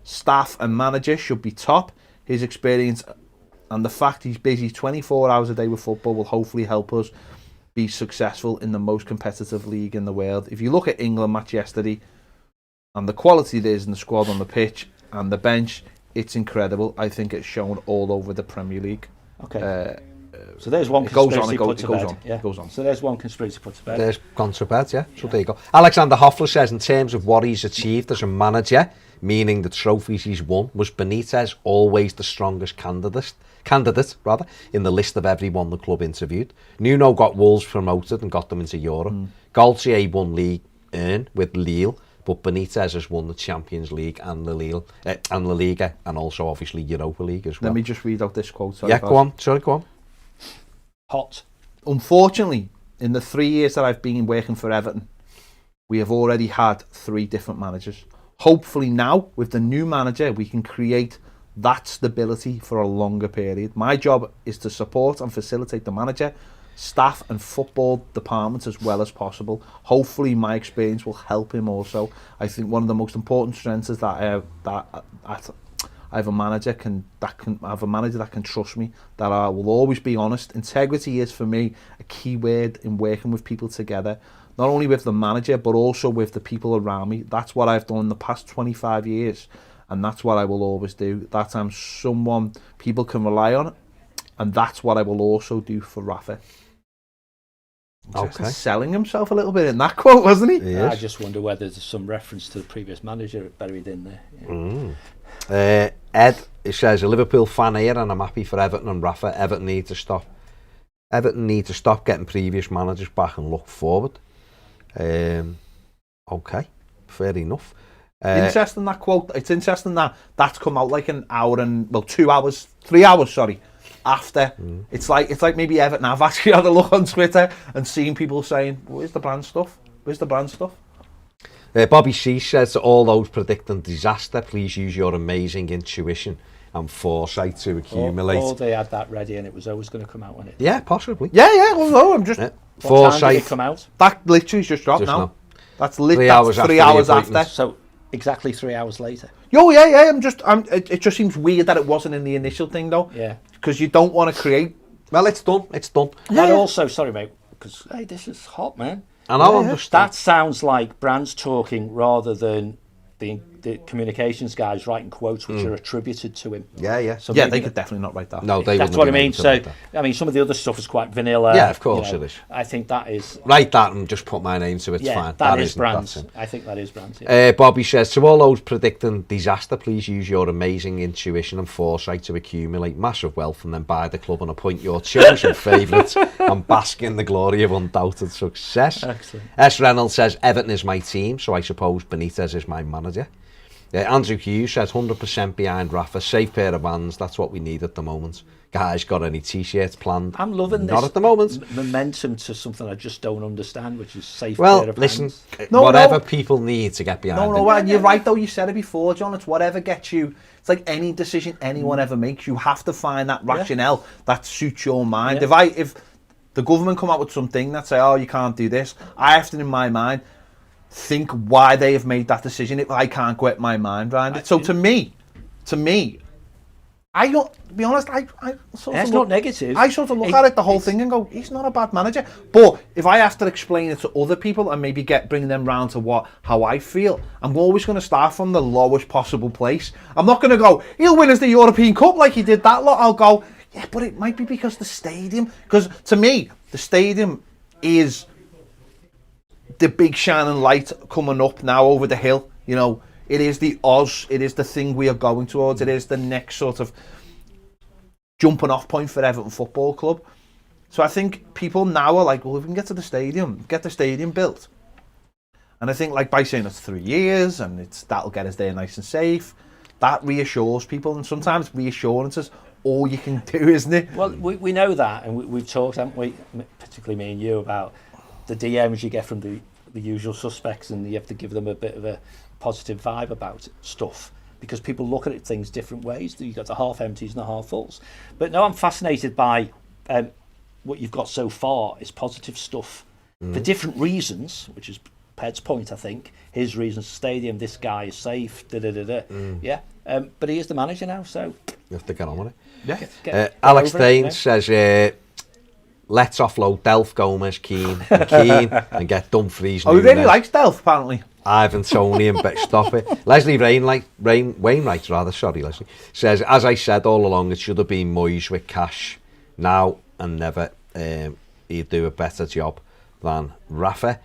staff and manager should be top. His experience and the fact he's busy 24 hours a day with football will hopefully help us be successful in the most competitive league in the world. If you look at England match yesterday and the quality there is in the squad on the pitch and the bench, it's incredible. I think it's shown all over the Premier League. Okay. So there's one It goes conspiracy on, put to bed. Yeah. It goes on. So there's one conspiracy put to bed. There's gone to bed, yeah. So there you go. Alexander Hoffler says, in terms of what he's achieved as a manager, meaning the trophies he's won, was Benitez always the strongest candidate in the list of everyone the club interviewed. Nuno got Wolves promoted and got them into Europe. Galtier won League One with Lille, but Benitez has won the Champions League and the Lille and La Liga, and also obviously Europa League as well. Let me just read out this quote. Yeah, go on. Sorry, go on. Hot. Unfortunately, in the 3 years that I've been working for Everton, we have already had 3 different managers. Hopefully now, with the new manager, we can create that stability for a longer period. My job is to support and facilitate the manager, staff and football departments as well as possible. Hopefully my experience will help him also. I think one of the most important strengths is that I have a manager that can trust me, that I will always be honest. Integrity is for me a key word in working with people together, not only with the manager but also with the people around me. That's what I've done in the past 25 years and that's what I will always do. That I'm someone people can rely on, and that's what I will also do for Rafa. Okay. Selling himself a little bit in that quote, wasn't he? I just wonder whether there's some reference to the previous manager buried in there. Yeah. Ed, he says, a Liverpool fan here and I'm happy for Everton and Rafa. Everton need to stop getting previous managers back and look forward. Okay, fair enough. Interesting that quote. It's interesting that that's come out like an hour and 3 hours after. It's like maybe Everton have actually had a look on Twitter and seen people saying, "Where's the brand stuff? Where's the brand stuff?" Bobby C says to all those predicting disaster, please use your amazing intuition and foresight to accumulate. Or they had that ready and it was always going to come out on it. Yeah, possibly. Yeah. Well, no, I'm just What time did it come out? that literally just dropped Just now. now. That's literally 3 hours after 3 the hours appointment. after. So exactly 3 hours later. Yeah. It just seems weird that it wasn't in the initial thing though. Yeah. Because you don't want to create. Well, it's done. And also, sorry mate, because hey, this is hot, man. And I'll understand. That sounds like Brands talking rather than the communications guys writing quotes which are attributed to him. Yeah. So Yeah, maybe they could definitely not write that. No, they that's wouldn't what I be mean. able to So, write that. I mean, some of the other stuff is quite vanilla. Yeah, of course it is. I think that is. Write that and just put my name to it. It's fine. That is isn't- Brands. that's it. I think that is Brands. Yeah. Bobby says, to all those predicting disaster, please use your amazing intuition and foresight to accumulate massive wealth and then buy the club and appoint your chosen favourites and bask in the glory of undoubted success. Excellent. S. Reynolds says, Everton is my team, so I suppose Benitez is my manager. Andrew Hughes says, 100% behind Rafa, safe pair of hands, that's what we need at the moment. Guys, got any t-shirts planned? I'm loving this. Not at the moment. Momentum to something I just don't understand, which is safe Well, pair of listen, hands. whatever people need to get behind No, it. and you're right though. You said it before, John. It's whatever gets you. It's like any decision anyone ever makes. You have to find that rationale that suits your mind. Yeah. If the government come out with something that say, "Oh, you can't do this," I have to, in my mind, think why they have made that decision. If I can't get my mind around it, so to me, To be honest, I sort That's of not look, negative. I sort of look at it, the whole thing, and go, he's not a bad manager. But if I have to explain it to other people and maybe bring them round to how I feel, I'm always going to start from the lowest possible place. I'm not going to go, he'll win us the European Cup like he did that lot. I'll go, yeah, but it might be because the stadium. Because to me, the stadium is the big shining light coming up now over the hill. You know, it is the Oz. It is the thing we are going towards. It is the next sort of jumping off point for Everton Football Club. So I think people now are like, well, if we can get to the stadium, get the stadium built. And I think, like, by saying it's 3 years and that'll get us there nice and safe, that reassures people. And sometimes reassurance is all you can do, isn't it? Well, we know that, and we've talked, haven't we, particularly me and you, about the DMs you get from the usual suspects, and you have to give them a bit of a positive vibe about stuff, because people look at things different ways. You've got the half empties and the half fulls. But no, I'm fascinated by what you've got so far is positive stuff for different reasons, which is Ped's point, I think. His reasons, stadium, this guy is safe, yeah. But he is the manager now, so You have to get on with it. Yeah. get Alex over it, Daines says, let's offload Delph, Gomez, Keane, and get Dumfries. Oh, he really Nunes, likes Delph, apparently. Ivan Toney and Toffee. Leslie Wainwright, Leslie, says, as I said all along, it should have been Moyes with cash now and never. He'd do a better job than Rafa.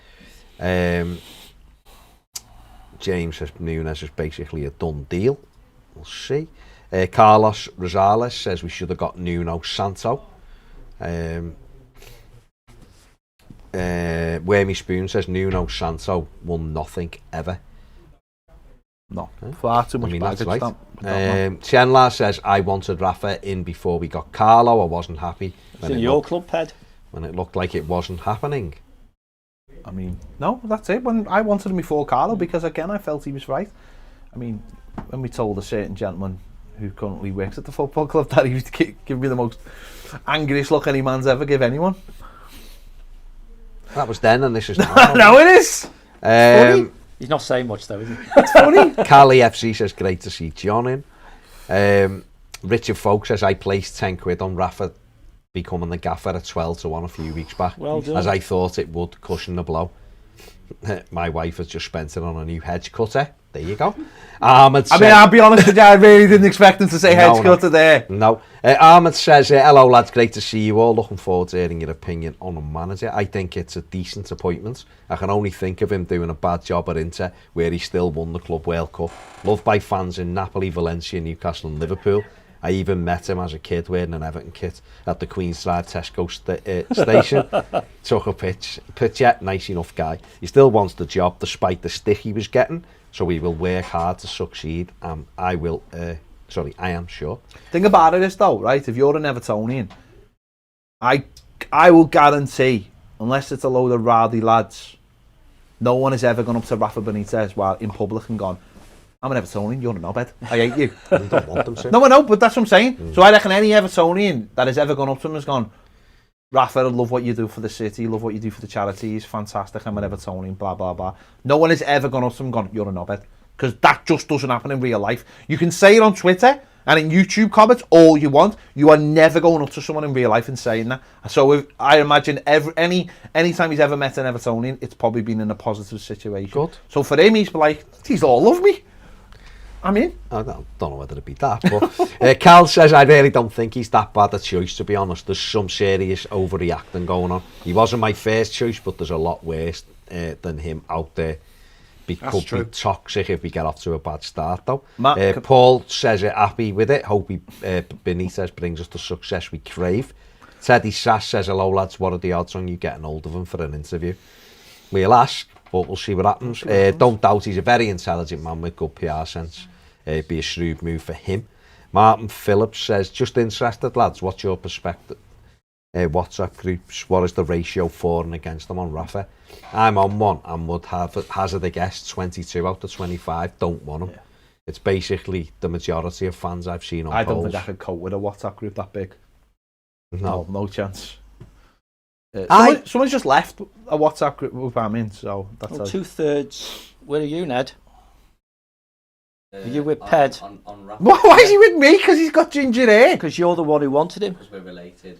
James says Nunes is basically a done deal. We'll see. Carlos Rosales says we should have got Nuno Santo. Wormy Spoon says Nuno Santo won nothing ever. No, far too much That's baggage. right. Chenla says I wanted Rafa in before we got Carlo. I wasn't happy It's in your club, Ped. when it looked like it wasn't happening. I mean, no, that's it. When I wanted him before Carlo, because again, I felt he was right. I mean, when we told a certain gentleman who currently works at the football club that he was give me the most angriest look any man's ever give anyone. That was then, and this is now. No, it is. He's not saying much though, is he? It's funny. Cali FC says great to see John in. Richard Folk says I placed 10 quid on Rafa becoming the gaffer at 12 to 1 a few weeks back, Well done. as I thought it would cushion the blow. My wife has just spent it on a new hedge cutter. There you go. Ahmed says, I mean, I'll be honest with you, I really didn't expect him to say hedge cutter there. No. Ahmed says, hello lads, great to see you all. Looking forward to hearing your opinion on a manager. I think it's a decent appointment. I can only think of him doing a bad job at Inter, where he still won the Club World Cup. Loved by fans in Napoli, Valencia, Newcastle and Liverpool. I even met him as a kid wearing an Everton kit at the Queen's Drive Tesco station. Took a picture, nice enough guy. He still wants the job despite the stick he was getting, so he will work hard to succeed. I am sure. Thing about it is though, right, if you're an Evertonian, I will guarantee, unless it's a load of rowdy lads, no one has ever gone up to Rafa Benitez while in public and gone, I'm an Evertonian, you're a knobhead, I hate you. You don't want them to. No, I know, but that's what I'm saying. So I reckon any Evertonian that has ever gone up to him has gone, Rafa, I love what you do for the city, love what you do for the charities, fantastic, I'm an Evertonian, blah, blah, blah. No one has ever gone up to him and gone, you're a knobhead. Because that just doesn't happen in real life. You can say it on Twitter and in YouTube comments all you want. You are never going up to someone in real life and saying that. So I imagine any time he's ever met an Evertonian, it's probably been in a positive situation. Good. So for him, he's like, he's all love me. I mean, I don't know whether it'd be that, but Cal says I really don't think he's that bad a choice, to be honest. There's some serious overreacting going on. He wasn't my first choice, but there's a lot worse than him out there. Could be toxic if we get off to a bad start though. Paul says happy with it. Hope Benitez brings us the success we crave. Teddy Sass says hello lads, what are the odds on you getting hold of him for an interview? We'll ask, but we'll see what happens. Don't doubt he's a very intelligent man with good PR sense. Be a shrewd move for him. Martin Phillips says, just interested lads, what's your perspective? WhatsApp groups, what is the ratio for and against them on Rafa? I'm on one and would hazard a guess 22 out of 25 don't want him. Yeah. It's basically the majority of fans I've seen on polls. I don't think I could cope with a WhatsApp group that big. No chance. Someone's just left a WhatsApp group I'm in, so that's 2/3. Where are you, Ned? Are you with Ped? On Rafa. Why is he with me? Because he's got ginger hair. Because you're the one who wanted him. Because we're related.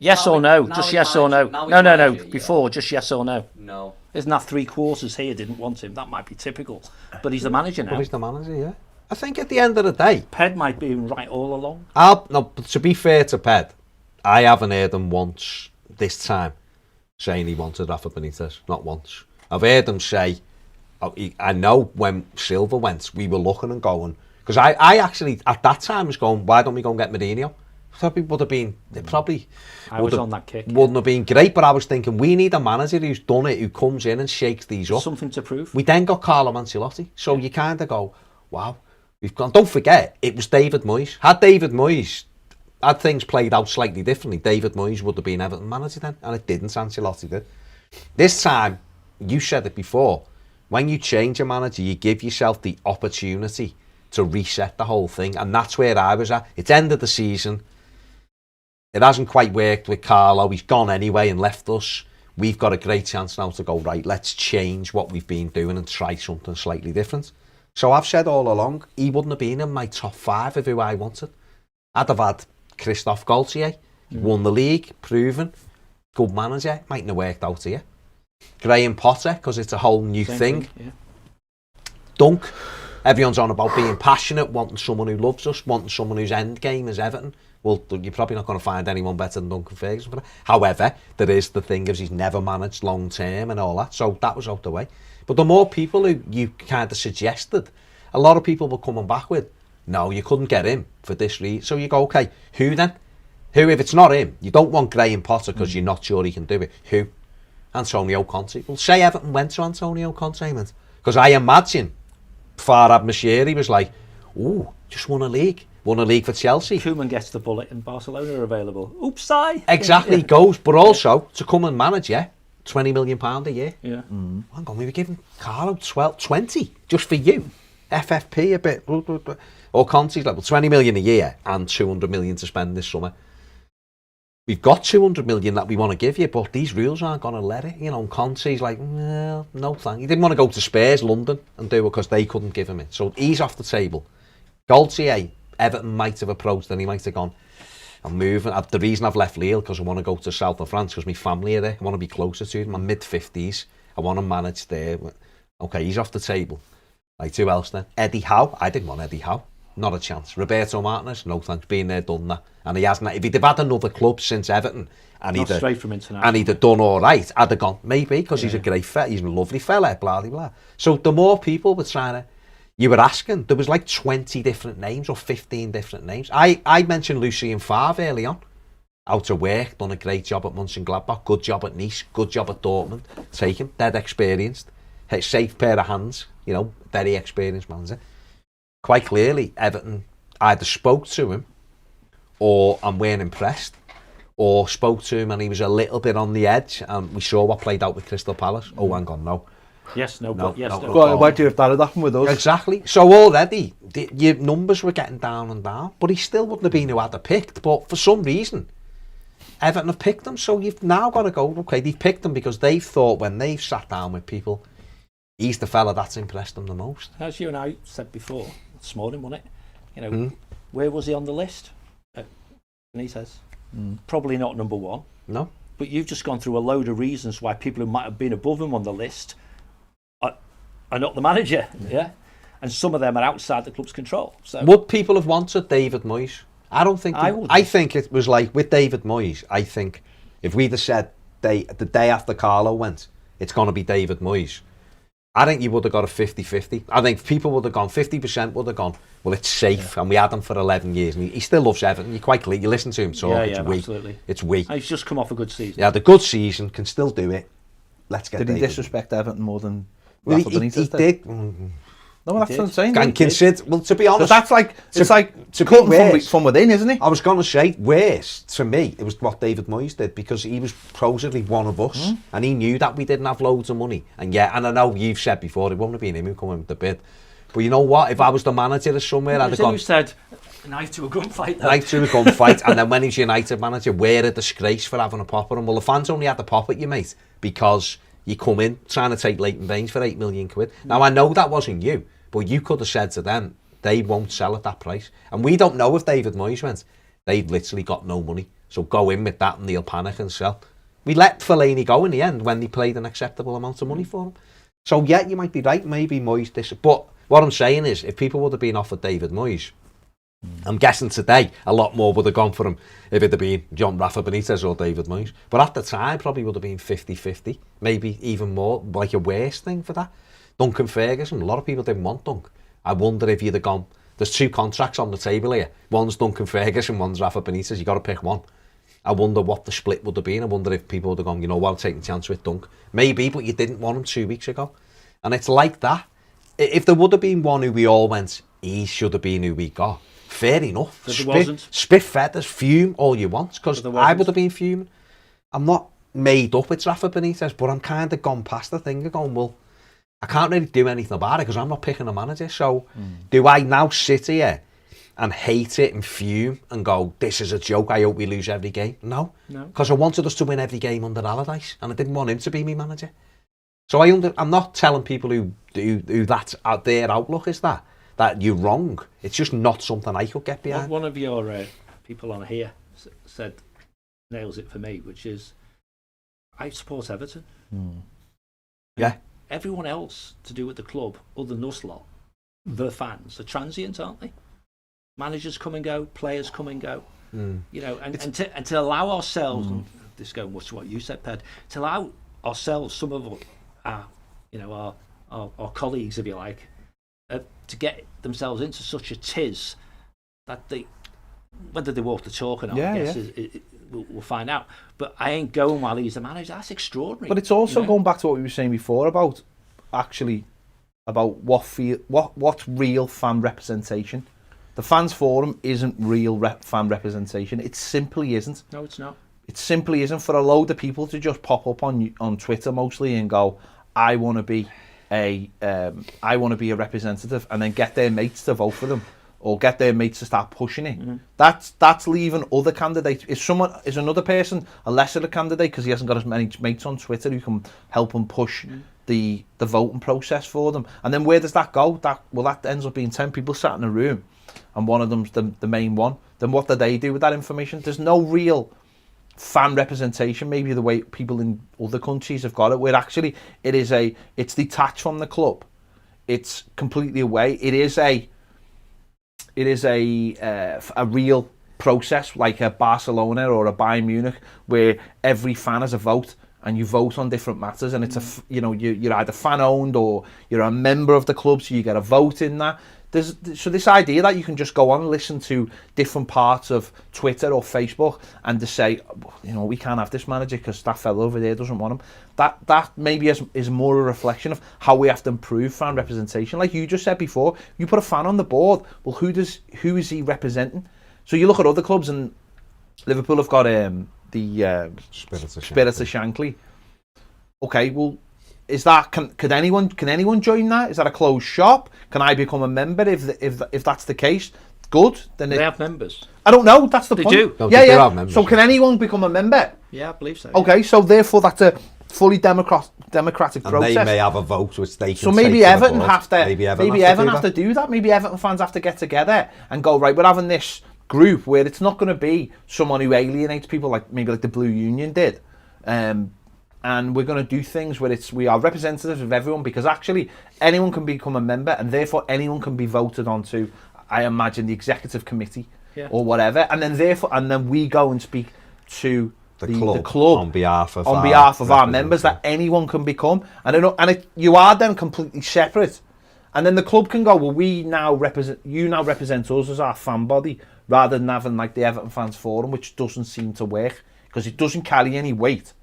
Yes Now or no? now Just he's yes or no? managing- now he's No. managing, yeah. Before, just yes or no. No. Isn't that 3/4 here didn't want him? That might be typical. But he's the manager But now. he's the manager, yeah. I think at the end of the day, Ped might be right all along. no, but to be fair to Ped, I haven't heard him once this time saying he wanted Rafa Benitez. Not once. I've heard him say, I know when Silva went, we were looking and going, because I actually, at that time, was going, why don't we go and get Mourinho? Probably would have been, I was on that kick. Wouldn't have been great, but I was thinking, we need a manager who's done it, who comes in and shakes these up. Something to prove. We then got Carlo Ancelotti, so you kind of go, wow, we've gone. Don't forget, it was David Moyes. Had things played out slightly differently, David Moyes would have been Everton manager then, and it didn't. Ancelotti did. This time, you said it before, when you change a manager, you give yourself the opportunity to reset the whole thing, and that's where I was at. It's end of the season. It hasn't quite worked with Carlo. He's gone anyway and left us. We've got a great chance now to go, right, let's change what we've been doing and try something slightly different. So I've said all along, he wouldn't have been in my top 5 of who I wanted. I'd have had Christophe Galtier, won the league, proven, good manager, mightn't have worked out here. Graham Potter, because it's a whole new thing. Yeah. Dunk, everyone's on about being passionate, wanting someone who loves us, wanting someone whose end game is Everton. Well, you're probably not going to find anyone better than Duncan Ferguson for that. However, there is the thing of he's never managed long term and all that, so that was out the way. But the more people who you kind of suggested, a lot of people were coming back with, no, you couldn't get him for this reason. So you go, okay, who then? Who, if it's not him? You don't want Graham Potter because you're not sure he can do it. Who? Antonio Conte. Well, say Everton went to Antonio Conte, man. Because I imagine Farhad Moshiri was like, ooh, just won a league. Won a league for Chelsea. Koeman gets the bullet and Barcelona are available. Oops, I. Exactly, goes. But also, to come and manage, £20 million a year. Yeah. Hang on, we were giving Carlo 20 just for you. FFP a bit. Or Conte's like, well, 20 million a year and 200 million to spend this summer. We've got 200 million that we want to give you, but these rules aren't going to let it. You know, Conte's like, well, no thank you. He didn't want to go to Spurs, London, and do it because they couldn't give him it. So he's off the table. Galtier, Everton might have approached and he might have gone, I'm moving. The reason I've left Lille because I want to go to south of France because my family are there. I want to be closer to them. I'm mid-50s. I want to manage there. Okay, he's off the table. Like, who else then? Eddie Howe. I didn't want Eddie Howe. Not a chance. Roberto Martinez. No thanks. Been there, done that. And he hasn't. If he'd have had another club since Everton and Not straight from international. and he'd have done all right, I'd have gone, maybe, because he's a great fella. He's a lovely fella, blah, blah, blah. So the more people were trying to, you were asking, there was like 20 different names or 15 different names. I mentioned Lucien Favre early on. Out of work, done a great job at Mönchengladbach, good job at Nice, good job at Dortmund. Take him, dead experienced. Safe pair of hands, you know, very experienced manager. Quite clearly, Everton either spoke to him or and weren't impressed, or spoke to him and he was a little bit on the edge, and we saw what played out with Crystal Palace. Oh, hang on, no. Yes, no, No, but yes, no, no. no. Well, why do if that had happened with us? Exactly. So already, your numbers were getting down and down, but he still wouldn't have been who I'd have picked. But for some reason, Everton have picked him, so you've now got to go, okay, they've picked him because they've thought when they've sat down with people, he's the fella that's impressed them the most. As you and I said before, this morning, wasn't it? You know, where was he on the list? Benitez. Probably not number one. No. But you've just gone through a load of reasons why people who might have been above him on the list are not the manager. Yeah. And some of them are outside the club's control. So Would people have wanted David Moyes? I don't think. I wouldn't. I think it was like with David Moyes. I think if we'd have said the day after Carlo went, it's going to be David Moyes, I think you would have got a 50-50. I think people would have gone, 50% would have gone, well, it's safe, and we had him for 11 years, and he still loves Everton. You're quite clear. You listen to him talk, it's we. Absolutely. It's we. He's just come off a good season. Yeah, the good season, can still do it. Let's get Did he David. disrespect Everton more than Well, Rafa he Benitez did. No, that's what I'm saying. And consider, well, to be But honest, that's like, it's like to be cutting worse. from within, isn't it? I was going to say, worse, to me, it was what David Moyes did, because he was supposedly one of us, and he knew that we didn't have loads of money. And yeah, and I know you've said before, it wouldn't have been him who come in with the bid. But you know what? If I was the manager of somewhere, I'd have gone, Who said, knife to a gunfight. knife to a gunfight, and then when he's United manager, we're a disgrace for having a pop at him. Well, the fans only had the pop at you, mate, because you come in trying to take Leighton Baines for £8 million. Now, I know that wasn't you, But you could have said to them, they won't sell at that price. And we don't know if David Moyes went, they've literally got no money. So go in with that and they'll panic and sell. We let Fellaini go in the end when they played an acceptable amount of money for him. So yeah, you might be right, maybe Moyes but what I'm saying is, if people would have been offered David Moyes, I'm guessing today a lot more would have gone for him if it had been Rafa Benitez or David Moyes. But at the time, probably would have been 50-50, maybe even more, like a worse thing for that. Duncan Ferguson, a lot of people didn't want Dunk. I wonder if you'd have gone, there's 2 contracts on the table here. One's Duncan Ferguson, one's Rafa Benitez. You got to pick one. I wonder what the split would have been. I wonder if people would have gone, you know what, I'll take the chance with Dunk. Maybe, but you didn't want him 2 weeks ago. And it's like that. If there would have been one who we all went, he should have been who we got, fair enough. But there wasn't. Spit feathers, fume all you want, because I would have been fuming. I'm not made up it's Rafa Benitez, but I'm kind of gone past the thing of going, well, I can't really do anything about it because I'm not picking a manager. So do I now sit here and hate it and fume and go, this is a joke, I hope we lose every game? No. Because I wanted us to win every game under Allardyce and I didn't want him to be my manager. So I'm not telling people who that's their outlook is that you're wrong. It's just not something I could get behind. One of your people on here said, nails it for me, which is, I support Everton. Yeah. Everyone else to do with the club, other than us lot, the fans, are transient, aren't they? Managers come and go, players come and go. You know, and to allow ourselves, and this going much to what you said, Ped, to allow ourselves, some of our colleagues, if you like, to get themselves into such a tiz that whether they walk the talk or not, I guess we'll find out. But I ain't going while he's the manager. That's extraordinary. But it's also going back to what we were saying before about what's real fan representation. The fans forum isn't real fan representation. It simply isn't. No, it's not. It simply isn't for a load of people to just pop up on Twitter mostly and go, I want to be a representative, and then get their mates to vote for them or get their mates to start pushing it. That's leaving other candidates. Is another person a lesser candidate because he hasn't got as many mates on Twitter who can help him push the voting process for them? And then where does that go? That ends up being 10 people sat in a room and one of them's the main one. Then what do they do with that information? There's no real fan representation, maybe the way people in other countries have got it, where actually it's detached from the club. It's completely away. It is a real process, like a Barcelona or a Bayern Munich, where every fan has a vote and you vote on different matters, and it's you're either fan owned or you're a member of the club, so you get a vote in that. So this idea that you can just go on and listen to different parts of Twitter or Facebook and to say, we can't have this manager because that fellow over there doesn't want him. That maybe is more a reflection of how we have to improve fan representation. Like you just said before, you put a fan on the board. Well, who is he representing? So you look at other clubs, and Liverpool have got the Spirits of Shankly. Okay, well, is that can anyone join that? Is that a closed shop? Can I become a member if that's the case? Good. Then they have members. I don't know. That's the point. They do. Yeah. So can anyone become a member? Yeah, I believe so. Okay, so therefore that's a fully democratic process. And they may have a vote which they can. So maybe Everton have to. Maybe Everton have to do that. Maybe Everton fans have to get together and go, right, we're having this group where it's not going to be someone who alienates people like the Blue Union did. And we're going to do things where we are representatives of everyone, because actually anyone can become a member and therefore anyone can be voted onto, I imagine, the executive committee or whatever, and then we go and speak to the club on behalf of our members, that anyone can become, you are then completely separate, and then the club can go, well, you now represent us as our fan body, rather than having like the Everton fans forum, which doesn't seem to work because it doesn't carry any weight.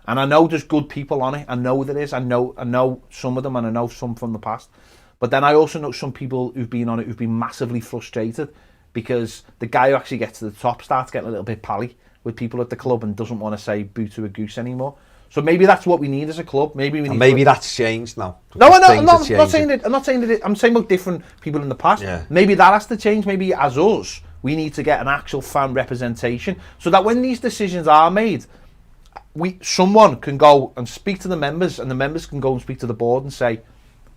And I know there's good people on it. I know there is. I know some of them, and I know some from the past. But then I also know some people who've been on it who've been massively frustrated because the guy who actually gets to the top starts getting a little bit pally with people at the club and doesn't want to say boo to a goose anymore. So maybe that's what we need as a club. Maybe that's changed now. No, I'm not saying that. I'm saying about different people in the past. Yeah. Maybe that has to change. Maybe as us, we need to get an actual fan representation so that when these decisions are made, someone can go and speak to the members, and the members can go and speak to the board and say,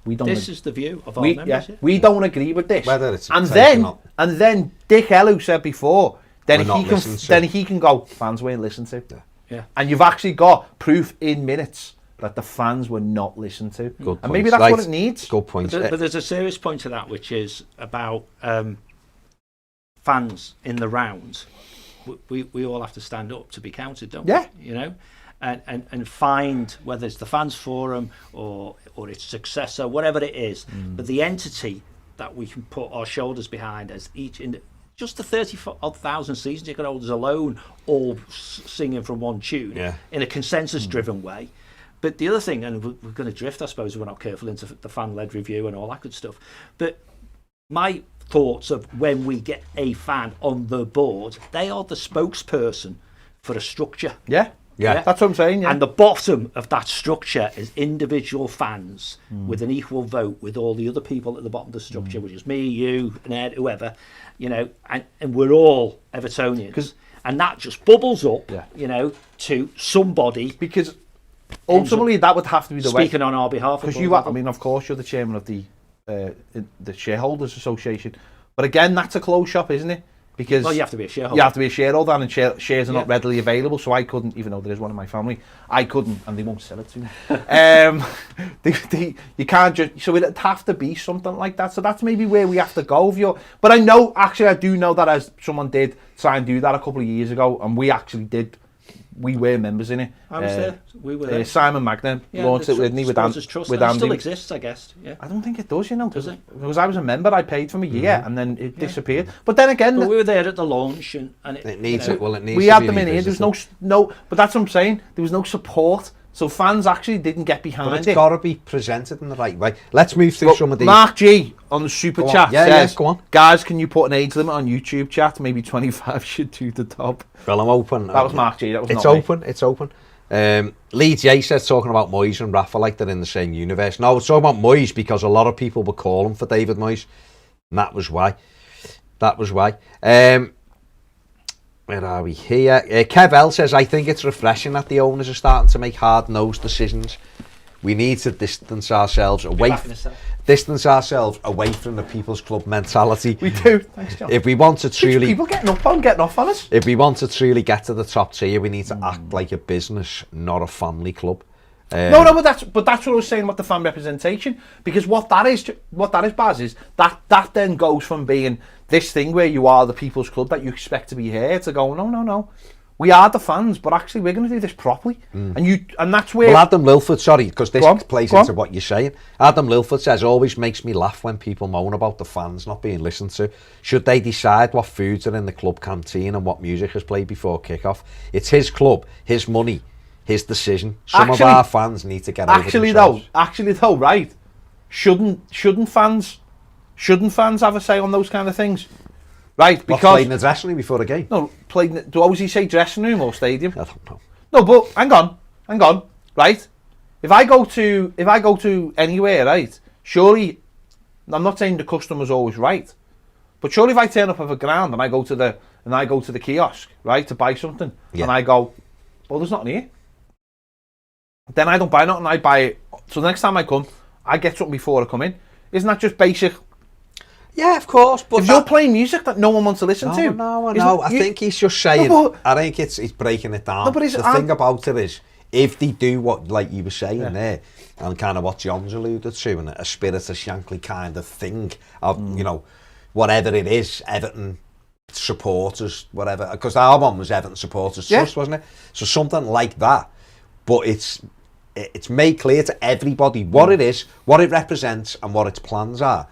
We don't. This is the view of our we, members. Yeah. we don't agree with this. Whether it's and intentional. then Dick Hello said before, then We're he not can listened to. then he can go. Fans weren't listened to. Yeah. And you've actually got proof in minutes that the fans were not listened to. Good And maybe point. that's Right. what it needs. Good point. But there's a serious point to that, which is about fans in the round. We all have to stand up to be counted, don't Yeah. we? You know, and find whether it's the fans forum or its successor, whatever it is, but the entity that we can put our shoulders behind as each in just the 30,000 season ticket holders alone, all singing from one tune in a consensus-driven way. But the other thing, and we're going to drift, I suppose, if we're not careful, into the fan-led review and all that good stuff. But my thoughts of when we get a fan on the board, they are the spokesperson for a structure. Yeah. Yeah. That's what I'm saying. Yeah. And the bottom of that structure is individual fans with an equal vote with all the other people at the bottom of the structure, which is me, you, and Ed, whoever, you know, and we're all Evertonians. And that just bubbles up, you know, to somebody. Because ultimately that would have to be the way. Speaking on our behalf. Because you are, I mean, of course, you're the chairman of the Shareholders Association. But again, that's a closed shop, isn't it? Because well, you have to be a shareholder. You have to be a shareholder, and shares are not readily available. So I couldn't, even though there is one in my family, I couldn't, and they won't sell it to me. You can't just. So it'd have to be something like that. So that's maybe where we have to go. But I know, actually, I do know that as someone did try and do that a couple of years ago, and we actually did. We were members in it. I was there. We were there. Simon Magnan launched it with me with Andy. It still exists, I guess. Yeah. I don't think it does, you know. Does it? Because I was a member, I paid for my year, and then it disappeared. But then again, but we were there at the launch, and it needs you know, it. Well, it needs. we to had be them in here. There was no. But that's what I'm saying. There was no support, so fans actually didn't get behind But it's it. got to be presented in the right way. Let's move through some of these. Mark G on the super chat says, go on. "Guys, can you put an age limit on YouTube chat? Maybe 25 should do the top." Well, I'm open. That was Mark G. That was It's not me. open. It's open. Lee J says talking about Moyes and Rafa like they're in the same universe. No, it's talking about Moyes because a lot of people were calling for David Moyes, and that was why. Where are we here? Kev L says, I think it's refreshing that the owners are starting to make hard-nosed decisions. We need to distance ourselves away from the People's Club mentality. We do. Thanks, John. If we want to truly... People getting off on us. If we want to truly get to the top tier, we need to act like a business, not a family club. No, but that's what I was saying about the fan representation, because what that is, Baz, is that then goes from being this thing where you are the People's Club that you expect to be here to go, no, we are the fans, but actually we're going to do this properly, and that's where. Well, Adam Lilford, sorry, because this plays into on. what you're saying. Adam Lilford says, always makes me laugh when people moan about the fans not being listened to. Should they decide what foods are in the club canteen and what music is played before kick-off? It's his club, his money, his decision. Some of our fans need to get over themselves. Actually though, right? Shouldn't fans have a say on those kind of things? Right, because played in the dressing room before the game. No, do always he say dressing room or stadium? I don't know. No, but hang on, right? If I go to anywhere, right? Surely, I'm not saying the customer's always right, but surely if I turn up at a ground and I go to the kiosk, right, to buy something, and I go, well, there's nothing here. Then I don't buy nothing. I buy it. So the next time I come, I get something before I come in. Isn't that just basic? Yeah, of course. But if you're playing music that no one wants to listen to, no. I think he's just saying. I think he's breaking it down. The thing about it is, if they do what, like you were saying there, and kind of what John's alluded to, and a Spirit of Shankly kind of thing of you know, whatever it is, Everton supporters, whatever. Because our one was Everton supporters trust, wasn't it? So something like that. But it's made clear to everybody what it is, what it represents, and what its plans are.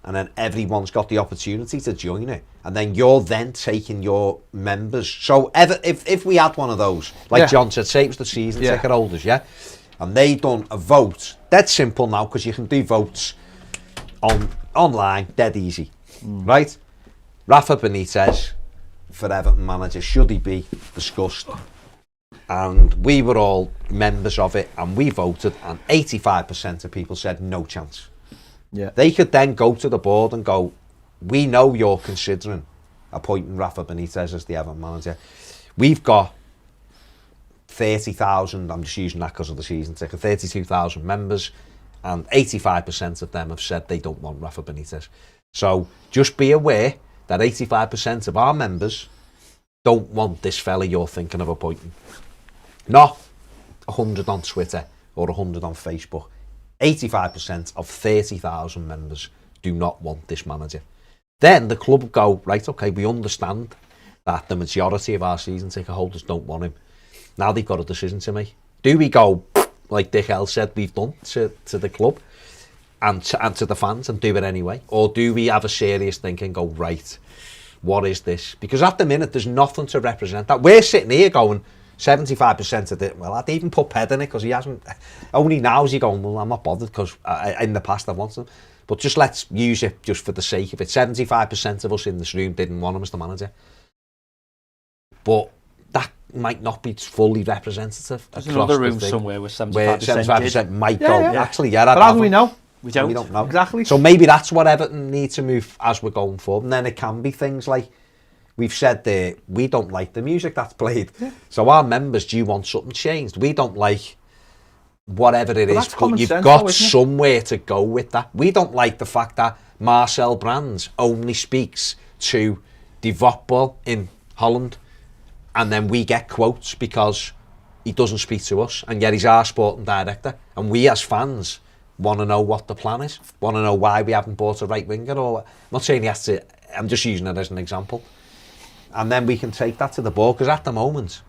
And then everyone's got the opportunity to join it. And then you're then taking your members. So if we had one of those, like John said, say it was the season ticket holders, and they done a vote, that's simple now, because you can do votes online, dead easy, right? Rafa Benitez for Everton manager, should he be discussed? And we were all members of it, and we voted, and 85% of people said no chance. Yeah. They could then go to the board and go, we know you're considering appointing Rafa Benitez as the Everton manager. We've got 30,000, I'm just using that because of the season ticket, 32,000 members, and 85% of them have said they don't want Rafa Benitez. So just be aware that 85% of our members don't want this fella you're thinking of appointing. Not 100 on Twitter or 100 on Facebook. 85% of 30,000 members do not want this manager. Then the club go, right, okay, we understand that the majority of our season ticket holders don't want him. Now they've got a decision to make. Do we go, like Dick L said we've done to the club and to the fans and do it anyway? Or do we have a serious think and go, right, what is this? Because at the minute, there's nothing to represent that. We're sitting here going, 75% of it, well, I'd even put Ped in it because he hasn't, only now is he going, well, I'm not bothered because in the past I've wanted him. But just let's use it just for the sake of it. 75% of us in this room didn't want him as the manager. But that might not be fully representative. There's another room somewhere where 75% might go. Yeah. Actually, yeah. But how do we know? We don't. We don't know. Exactly. So maybe that's what Everton need to move as we're going forward. And then it can be things like, we've said there, we don't like the music that's played. Yeah. So our members, do you want something changed? We don't like whatever it is, but you've got somewhere to go with that. We don't like the fact that Marcel Brands only speaks to the Voetbal in Holland, and then we get quotes because he doesn't speak to us, and yet he's our sporting director. And we as fans want to know what the plan is, want to know why we haven't bought a right winger. Or I'm not saying he has to, I'm just using it as an example. And then we can take that to the board, because at the moment,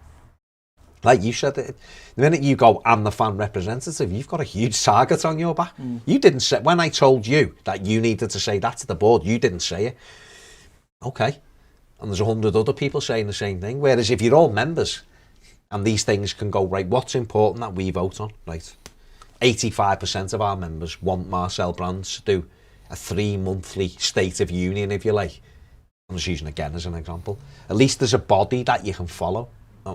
like you said, the minute you go, I'm the fan representative, you've got a huge target on your back. You didn't say, when I told you that you needed to say that to the board, you didn't say it. Okay. And there's 100 other people saying the same thing. Whereas if you're all members and these things can go, right, what's important that we vote on? Right. 85% of our members want Marcel Brands to do a 3-monthly State of Union, if you like. I'm just using again as an example. At least there's a body that you can follow,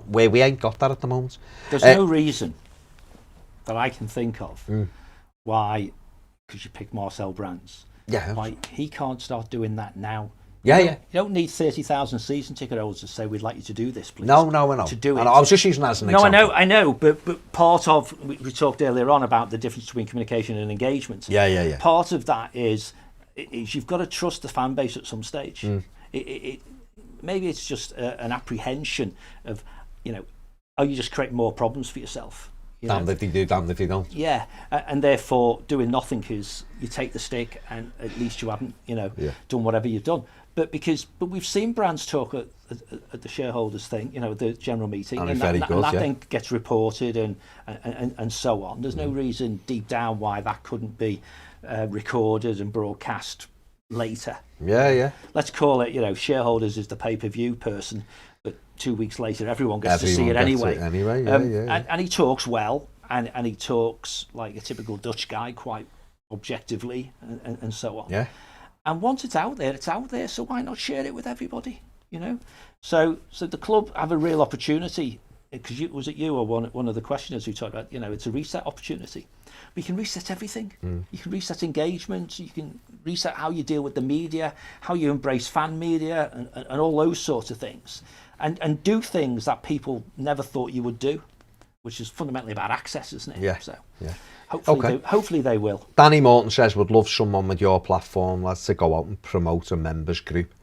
where we ain't got that at the moment. There's no reason that I can think of why, because you pick Marcel Brands, why he can't start doing that now. You don't need 30,000 season ticket holders to say, we'd like you to do this, please. No. To do it. I was just using that as an example. No, I know, but part of, we talked earlier on about the difference between communication and engagement. Yeah. Part of that is you've got to trust the fan base at some stage. Maybe it's just an apprehension of, are you just creating more problems for yourself? Damned if you do, damned if you don't. Yeah, and therefore doing nothing is you take the stick and at least you haven't, done whatever you've done. But we've seen Brands talk at the shareholders thing, the general meeting, and that then gets reported and so on. There's no reason deep down why that couldn't be recorded and broadcast later. Yeah. Let's call it, shareholders is the pay-per-view person, but 2 weeks later everyone gets to see it anyway. And he talks well, and he talks like a typical Dutch guy, quite objectively, and so on. Yeah. And once it's out there, so why not share it with everybody, So the club have a real opportunity, because was it you or one of the questioners who talked about, it's a reset opportunity. We can reset everything. You can reset engagement, you can reset how you deal with the media, how you embrace fan media, and all those sorts of things. And do things that people never thought you would do, which is fundamentally about access, isn't it? Yeah. So yeah. Hopefully they will. Danny Morton says, would love someone with your platform, lads, to go out and promote a members group.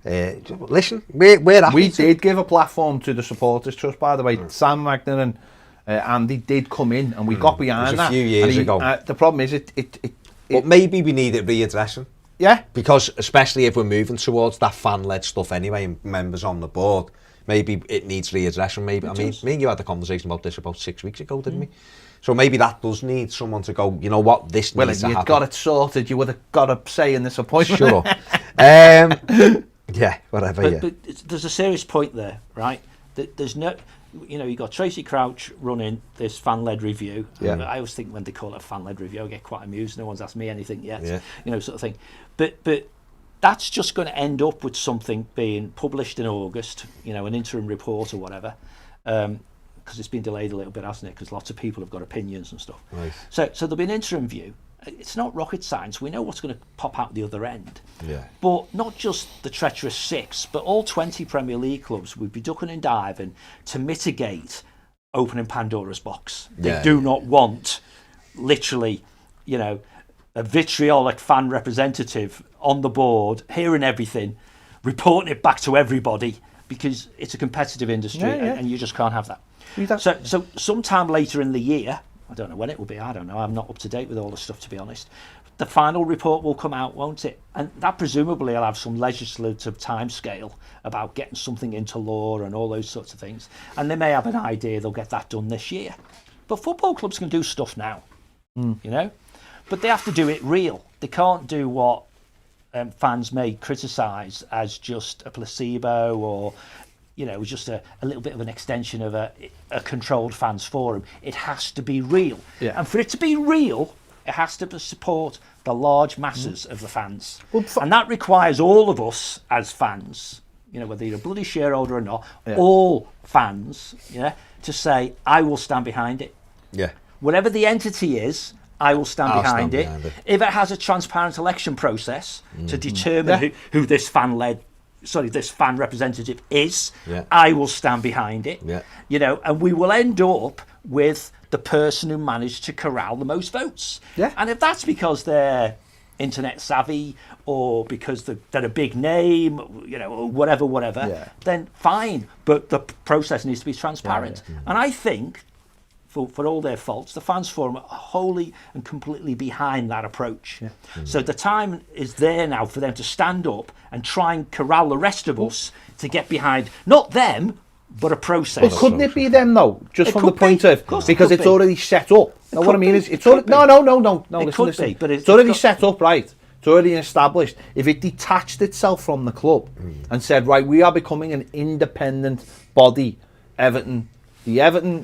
Listen, we're happy. We did give a platform to the Supporters Trust, by the way. Sam Magner and Andy did come in, and we got behind that. A few years ago. The problem is but maybe we need it readdressing. Yeah. Because especially if we're moving towards that fan-led stuff anyway, and members on the board, maybe it needs readdressing. Maybe me and you had a conversation about this about 6 weeks ago, didn't we? So maybe that does need someone to go, you know what, this needs to happen. Well, if you'd got it sorted, you would have got a say in this appointment. Sure. Yeah, whatever, but there's a serious point there, right? There's no, you've got Tracy Crouch running this fan-led review. Yeah. I always think when they call it a fan-led review, I get quite amused. No one's asked me anything yet, sort of thing. But that's just going to end up with something being published in August, an interim report or whatever. Because it's been delayed a little bit, hasn't it? Because lots of people have got opinions and stuff. Right. So there'll be an interim view. It's not rocket science. We know what's going to pop out the other end. Yeah. But not just the treacherous 6, but all 20 Premier League clubs would be ducking and diving to mitigate opening Pandora's box. They do not want, literally, you know, a vitriolic fan representative on the board, hearing everything, reporting it back to everybody, because it's a competitive industry and you just can't have that. So sometime later in the year, I don't know when it will be, I don't know, I'm not up to date with all the stuff, to be honest, the final report will come out, won't it? And that presumably will have some legislative timescale about getting something into law and all those sorts of things. And they may have an idea they'll get that done this year. But football clubs can do stuff now, you know? But they have to do it real. They can't do what fans may criticise as just a placebo or, you know, just a little bit of an extension of a controlled fans forum. It has to be real. And for it to be real, it has to support the large masses of the fans. And that requires all of us as fans, you know, whether you're a bloody shareholder or not, all fans, to say, I will stand behind it. Whatever the entity is, I will stand behind it. If it has a transparent election process to determine who this fan representative is, I will stand behind it. You know, and we will end up with the person who managed to corral the most votes. And if that's because they're internet savvy or because they're a big name, you know, or whatever, then fine. But the process needs to be transparent. And I think, for all their faults, the fans forum are wholly and completely behind that approach. So the time is there now for them to stand up and try and corral the rest of us to get behind, not them, but a process. But couldn't it be them though? Just from the point of because it's already set up. Now what I mean is it's already no. Listen. But it's already set up, right? It's already established. If it detached itself from the club and said, right, we are becoming an independent body, Everton. The Everton,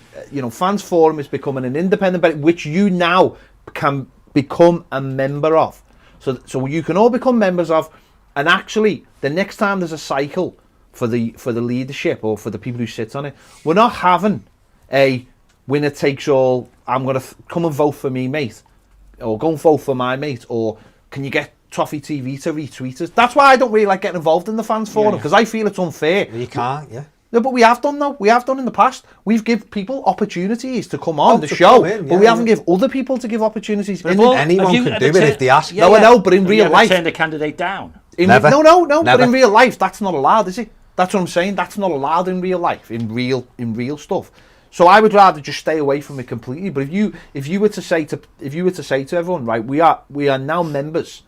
fans forum is becoming an independent body, which you now can become a member of. So you can all become members of, and actually, the next time there's a cycle for the leadership or for the people who sit on it, we're not having a winner takes all. I'm going to come and vote for me, mate, or go and vote for my mate, or can you get Toffee TV to retweet us? That's why I don't really like getting involved in the fans forum, because I feel it's unfair. You can't, No, but we have done though. We have done in the past. We've given people opportunities to come on the show, but we haven't given other people to give opportunities. Anyone can do it if they ask. No, I know, but in real life, turned a candidate down. Never. No. But in real life, that's not allowed, is it? That's what I'm saying. That's not allowed in real life, in real stuff. So I would rather just stay away from it completely. But if you were to say to everyone, right, we are now members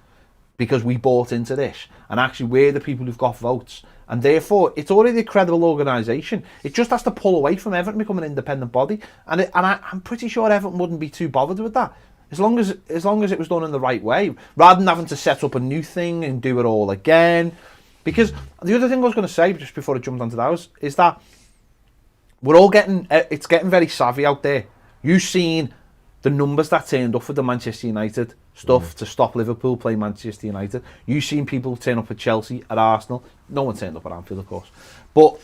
because we bought into this, and actually we're the people who've got votes. And therefore, it's already a credible organisation. It just has to pull away from Everton becoming an independent body. And I'm pretty sure Everton wouldn't be too bothered with that. As long as it was done in the right way, rather than having to set up a new thing and do it all again. Because the other thing I was going to say, just before I jumped onto that, is that we're all it's getting very savvy out there. You've seen the numbers that turned up for the Manchester United stuff to stop Liverpool playing Manchester United. You've seen people turn up at Chelsea, at Arsenal. No one turned up at Anfield, of course. But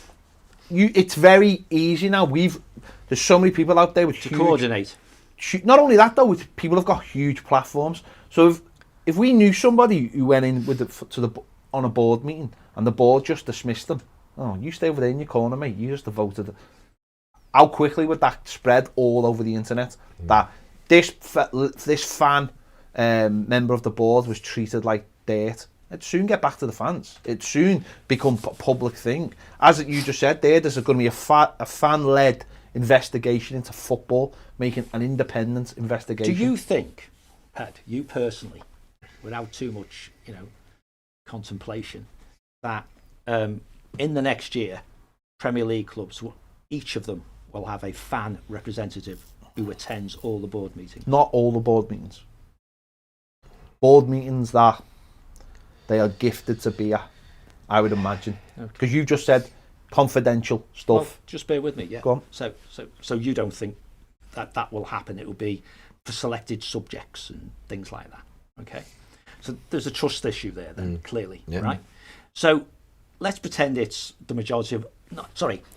it's very easy now. There's so many people out there with to coordinate. Not only that though, with people have got huge platforms. So if we knew somebody who went in on a board meeting and the board just dismissed them, oh, you stay over there in your corner, mate. You just voted. How quickly would that spread all over the internet? That this fan member of the board was treated like dirt. It'd soon get back to the fans. It'd soon become a public thing. As you just said there's going to be a fan-led investigation into football, making an independent investigation. Do you think, Pat, you personally, without too much, contemplation, that in the next year, Premier League clubs, each of them will have a fan representative who attends all the board meetings? Not all the board meetings. Board meetings that they are gifted to be at, I would imagine. Because you just said confidential stuff. Well, just bear with me, yeah. Go on. So you don't think that will happen? It will be for selected subjects and things like that. Okay. So there's a trust issue there then, clearly, right? So let's pretend it's the majority of...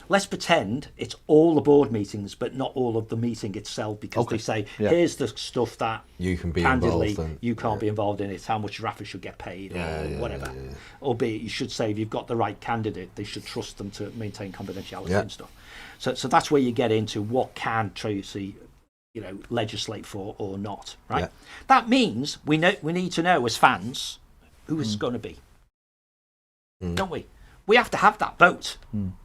let's pretend it's all the board meetings, but not all of the meeting itself, because they say, here's the stuff that you can be candidly involved in. You can't be involved in. It's how much Rafa should get paid or whatever. Albeit you should say if you've got the right candidate, they should trust them to maintain confidentiality and stuff. So that's where you get into what can Tracy, legislate for or not, right? Yeah. That means we need to know as fans who it's going to be, don't we? We have to have that vote.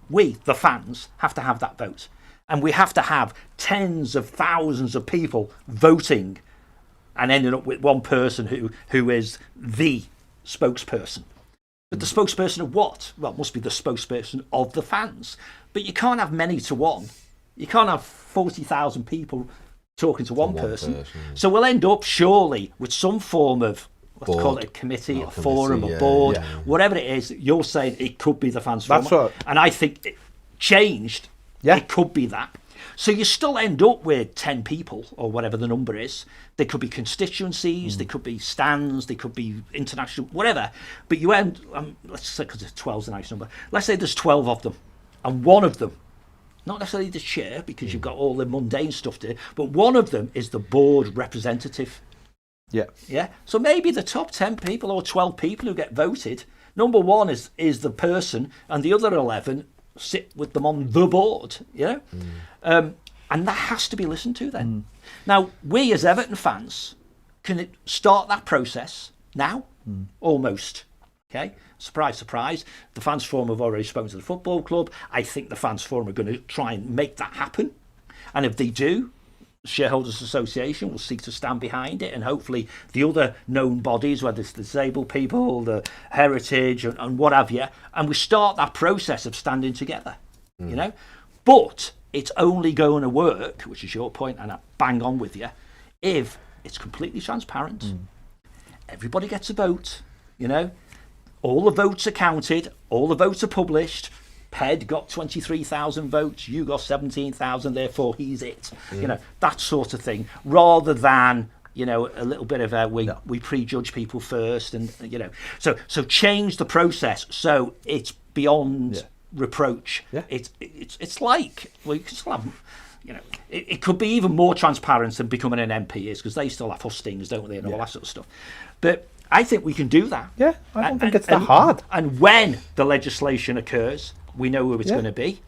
We, the fans, have to have that vote. And we have to have tens of thousands of people voting and ending up with one person who is the spokesperson. But the spokesperson of what? Well, it must be the spokesperson of the fans. But you can't have many to one. You can't have 40,000 people talking to one person. So we'll end up surely with some form of, let's call it a committee, a forum, a board, whatever it is. You're saying it could be the fans forum. That's right. And I think it changed. Yeah. It could be that. So you still end up with 10 people or whatever the number is. There could be constituencies, there could be stands, there could be international, whatever. But you end, let's say, because 12 is a nice number, let's say there's 12 of them. And one of them, not necessarily the chair, because you've got all the mundane stuff to do, but one of them is the board representative. Yeah. Yeah. So maybe the top 10 people or 12 people who get voted, number one is the person, and the other 11 sit with them on the board, and that has to be listened to then. Now, we as Everton fans can start that process now, almost. Okay, surprise, surprise. The fans forum have already spoken to the football club. I think the fans forum are going to try and make that happen, and if they do, Shareholders Association will seek to stand behind it, and hopefully the other known bodies, whether it's the disabled people, the heritage, and what have you, and we start that process of standing together, But it's only going to work, which is your point, and I bang on with you, if it's completely transparent. Everybody gets a vote, all the votes are counted, all the votes are published. Ped got 23,000 votes, you got 17,000, therefore he's it. That sort of thing, rather than a little bit of we prejudge people first, and so change the process so it's beyond reproach. It's like, well, you can still have, it could be even more transparent than becoming an MP is, because they still have hustings, don't they, and all that sort of stuff. But I think we can do that. Yeah, I don't think it's that hard. And when the legislation occurs, we know who it's going to be.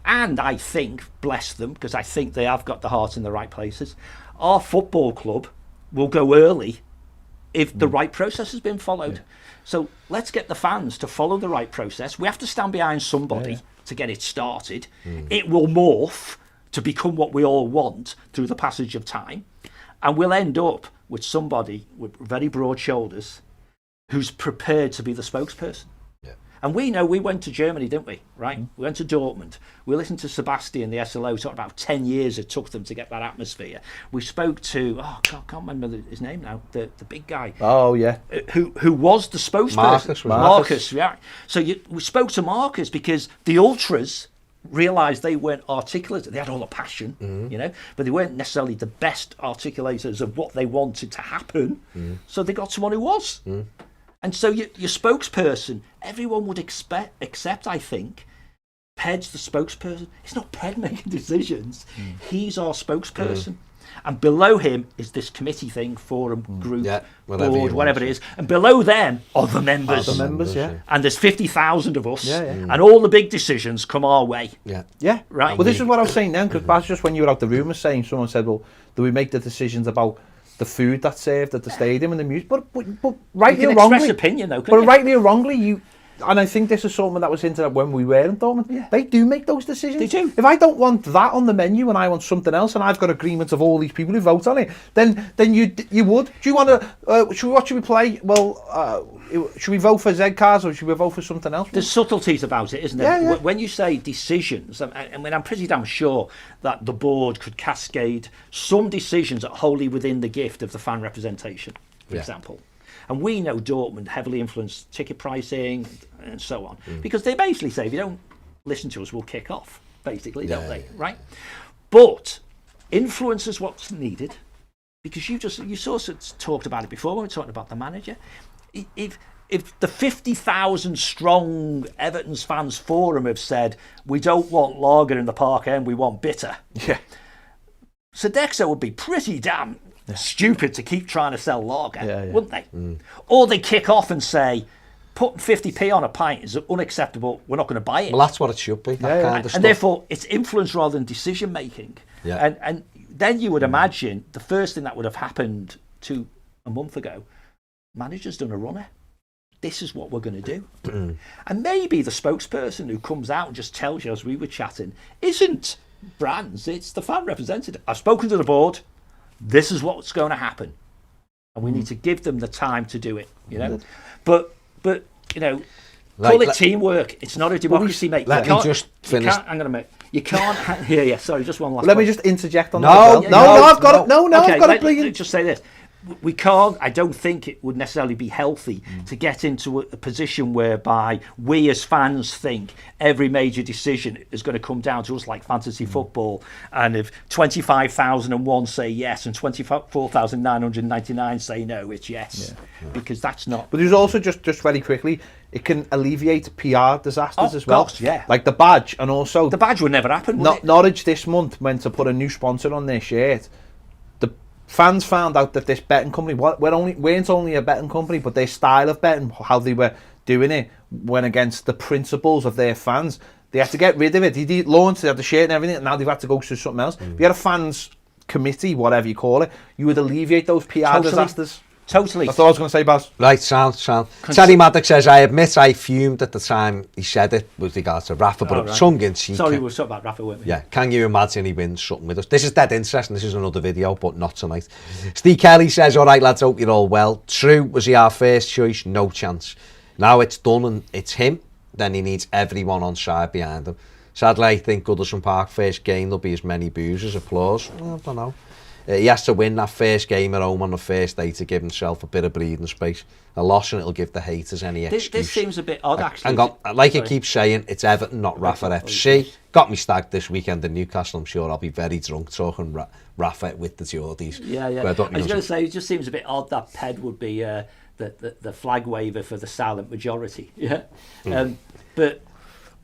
And I think, bless them, because I think they have got the heart in the right places, our football club will go early if the right process has been followed. So let's get the fans to follow the right process. We have to stand behind somebody to get it started. It will morph to become what we all want through the passage of time. And we'll end up with somebody with very broad shoulders who's prepared to be the spokesperson. And we know, we went to Germany, didn't we? Right? We went to Dortmund. We listened to Sebastian, the SLO, talk about 10 years it took them to get that atmosphere. We spoke to, I can't remember his name now, the big guy. Oh, yeah. Who was the spokesperson. Marcus. Yeah. So we spoke to Marcus because the ultras realised they weren't articulate. They had all the passion, but they weren't necessarily the best articulators of what they wanted to happen. So they got someone who was. And so your spokesperson, everyone would accept, I think, Ped's the spokesperson. It's not Ped making decisions. He's our spokesperson. And below him is this committee thing, forum, group, board, whatever it is. And below them are the members. And there's 50,000 of us. And all the big decisions come our way. Yeah. Right. Well, this is what I was saying then, because Baz, just when you were out the room, was saying, someone said, well, do we make the decisions about the food that's served at the stadium and the music? But rightly or wrongly, express opinion though, rightly or wrongly, and I think this is something that was hinted at when we were in Dortmund. They do make those decisions. They do. If I don't want that on the menu and I want something else, and I've got agreement of all these people who vote on it, then you would. Do you want to? What should we play? Well, should we vote for Z cars or should we vote for something else? There's subtleties about it, isn't there? Yeah. When you say decisions, I mean, I'm pretty damn sure that the board could cascade some decisions that wholly within the gift of the fan representation, for example. And we know Dortmund heavily influenced ticket pricing and so on, because they basically say, if you don't listen to us, we'll kick off, basically, don't they? Right? But influence is what's needed, because you sort of talked about it before when we were talking about the manager. If the 50,000 strong Everton's fans forum have said, we don't want lager in the Park End, we want bitter. Sodexo would be pretty damn stupid to keep trying to sell lager, wouldn't they? Or they kick off and say, putting 50p on a pint is unacceptable, we're not going to buy it. Well, that's what it should be, that kind of stuff. And therefore, it's influence rather than decision making. And then you would imagine the first thing that would have happened a month ago, manager's done a runner. This is what we're going to do. And maybe the spokesperson who comes out and just tells you, as we were chatting, isn't Brands, it's the fan representative. I've spoken to the board. This is what's going to happen. And we need to give them the time to do it, you know. But you know, call it teamwork. It's not a democracy, mate. Let me just finish. I'm going to make. You can't. Yeah. Sorry, just one last. Let me just interject on No, that. No, I've got it. No, Okay, I've got to bring it. just say this. We can't. I don't think it would necessarily be healthy to get into a position whereby we as fans think every major decision is going to come down to us, like fantasy football. And if 25,001 say yes and 24,999 say no, it's yes, because that's not. But there's also just very quickly, it can alleviate PR disasters as well. Course, yeah. Like the badge, and also The badge would never happen. Would it? Norwich this month went to put a new sponsor on their shirt. The fans found out that this betting company weren't only a betting company, but their style of betting, how they were doing it, went against the principles of their fans. They had to get rid of it. He launched, they had the shirt and everything, and now they've had to go to something else. If you had a fans committee, whatever you call it, you would alleviate those PR disasters. Totally. That's all I was going to say, Baz. Right, sound. Terry Maddox says, I admit I fumed at the time he said it with regards to Rafa, but it was tongue in cheek. Sorry, we were talking about Rafa, weren't we? Yeah, can you imagine he wins something with us? This is dead interesting. This is another video, but not tonight. Steve Kelly says, all right, lads, hope you're all well. True, was he our first choice? No chance. Now it's done and it's him, then he needs everyone on side behind him. Sadly, I think Goodison Park first game, there'll be as many boos as applause. I don't know. He has to win that first game at home on the first day to give himself a bit of breathing space. A loss and it'll give the haters any excuse. This seems a bit odd, actually. Like I keep saying, it's Everton, not Rafa FC. Got me stagged this weekend in Newcastle. I'm sure I'll be very drunk talking Rafa with the Geordies. Yeah. I was going to say, it just seems a bit odd that Ped would be the flag waver for the silent majority. Yeah. But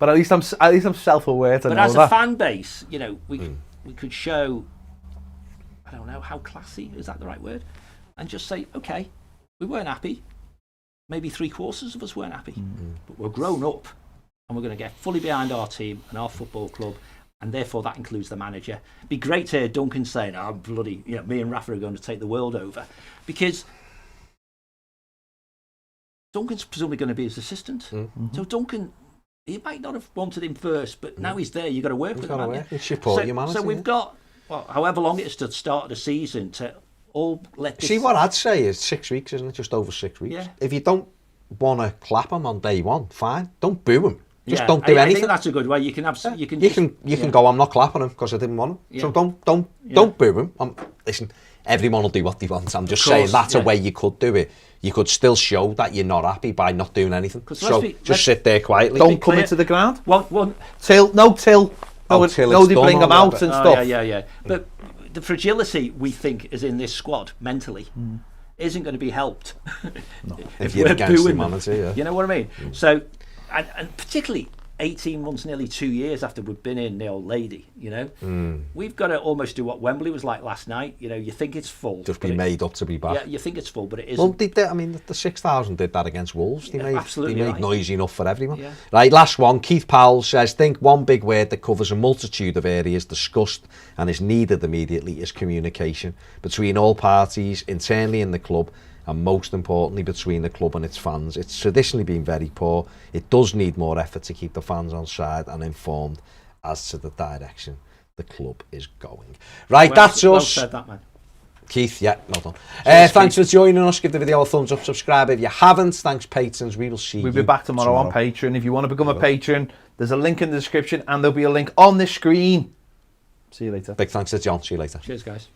at least I'm self-aware to know that. But as a fan base, you know, we could show, I don't know, how classy, is that the right word? And just say, okay, we weren't happy. Maybe 3/4 of us weren't happy. But we're grown up and we're going to get fully behind our team and our football club, and therefore that includes the manager. It'd be great to hear Duncan saying, me and Rafa are going to take the world over. Because Duncan's presumably going to be his assistant. So Duncan, you might not have wanted him first, but now he's there, you've got to work with him. So we've got, however long it is to the start of the season to all let this... See, what I'd say is 6 weeks, isn't it? Just over 6 weeks. Yeah. If you don't want to clap him on day one, fine. Don't boo him. Just don't do anything. I think that's a good way. You can go, I'm not clapping him because I didn't want him. Yeah. So don't boo him. Listen, everyone will do what they want. I'm just saying that's a way you could do it. You could still show that you're not happy by not doing anything. So just sit there quietly. Don't come into the ground. Till. They bring them out and stuff. Yeah. But the fragility we think is in this squad mentally isn't going to be helped if you're against the manager. You know what I mean? So, and particularly 18 months, nearly 2 years after we've been in the old lady, you know, we've got to almost do what Wembley was like last night. You know, you think it's full, just be made up to be back. Yeah, you think it's full, but it isn't. Well, the 6,000 did that against Wolves. They made noise enough for everyone. Yeah. Right, last one. Keith Powell says, think one big word that covers a multitude of areas discussed and is needed immediately is communication between all parties, internally in the club, and most importantly between the club and its fans. It's traditionally been very poor. It does need more effort to keep the fans on side and informed as to the direction the club is going. Right, that's us. Well said that, man. Keith, yeah, well done. Thanks for joining us. Give the video a thumbs up, subscribe if you haven't. Thanks, patrons. We will see you. We'll be back tomorrow on Patreon. If you want to become a patron, there's a link in the description and there'll be a link on the screen. See you later. Big thanks to John. See you later. Cheers, guys.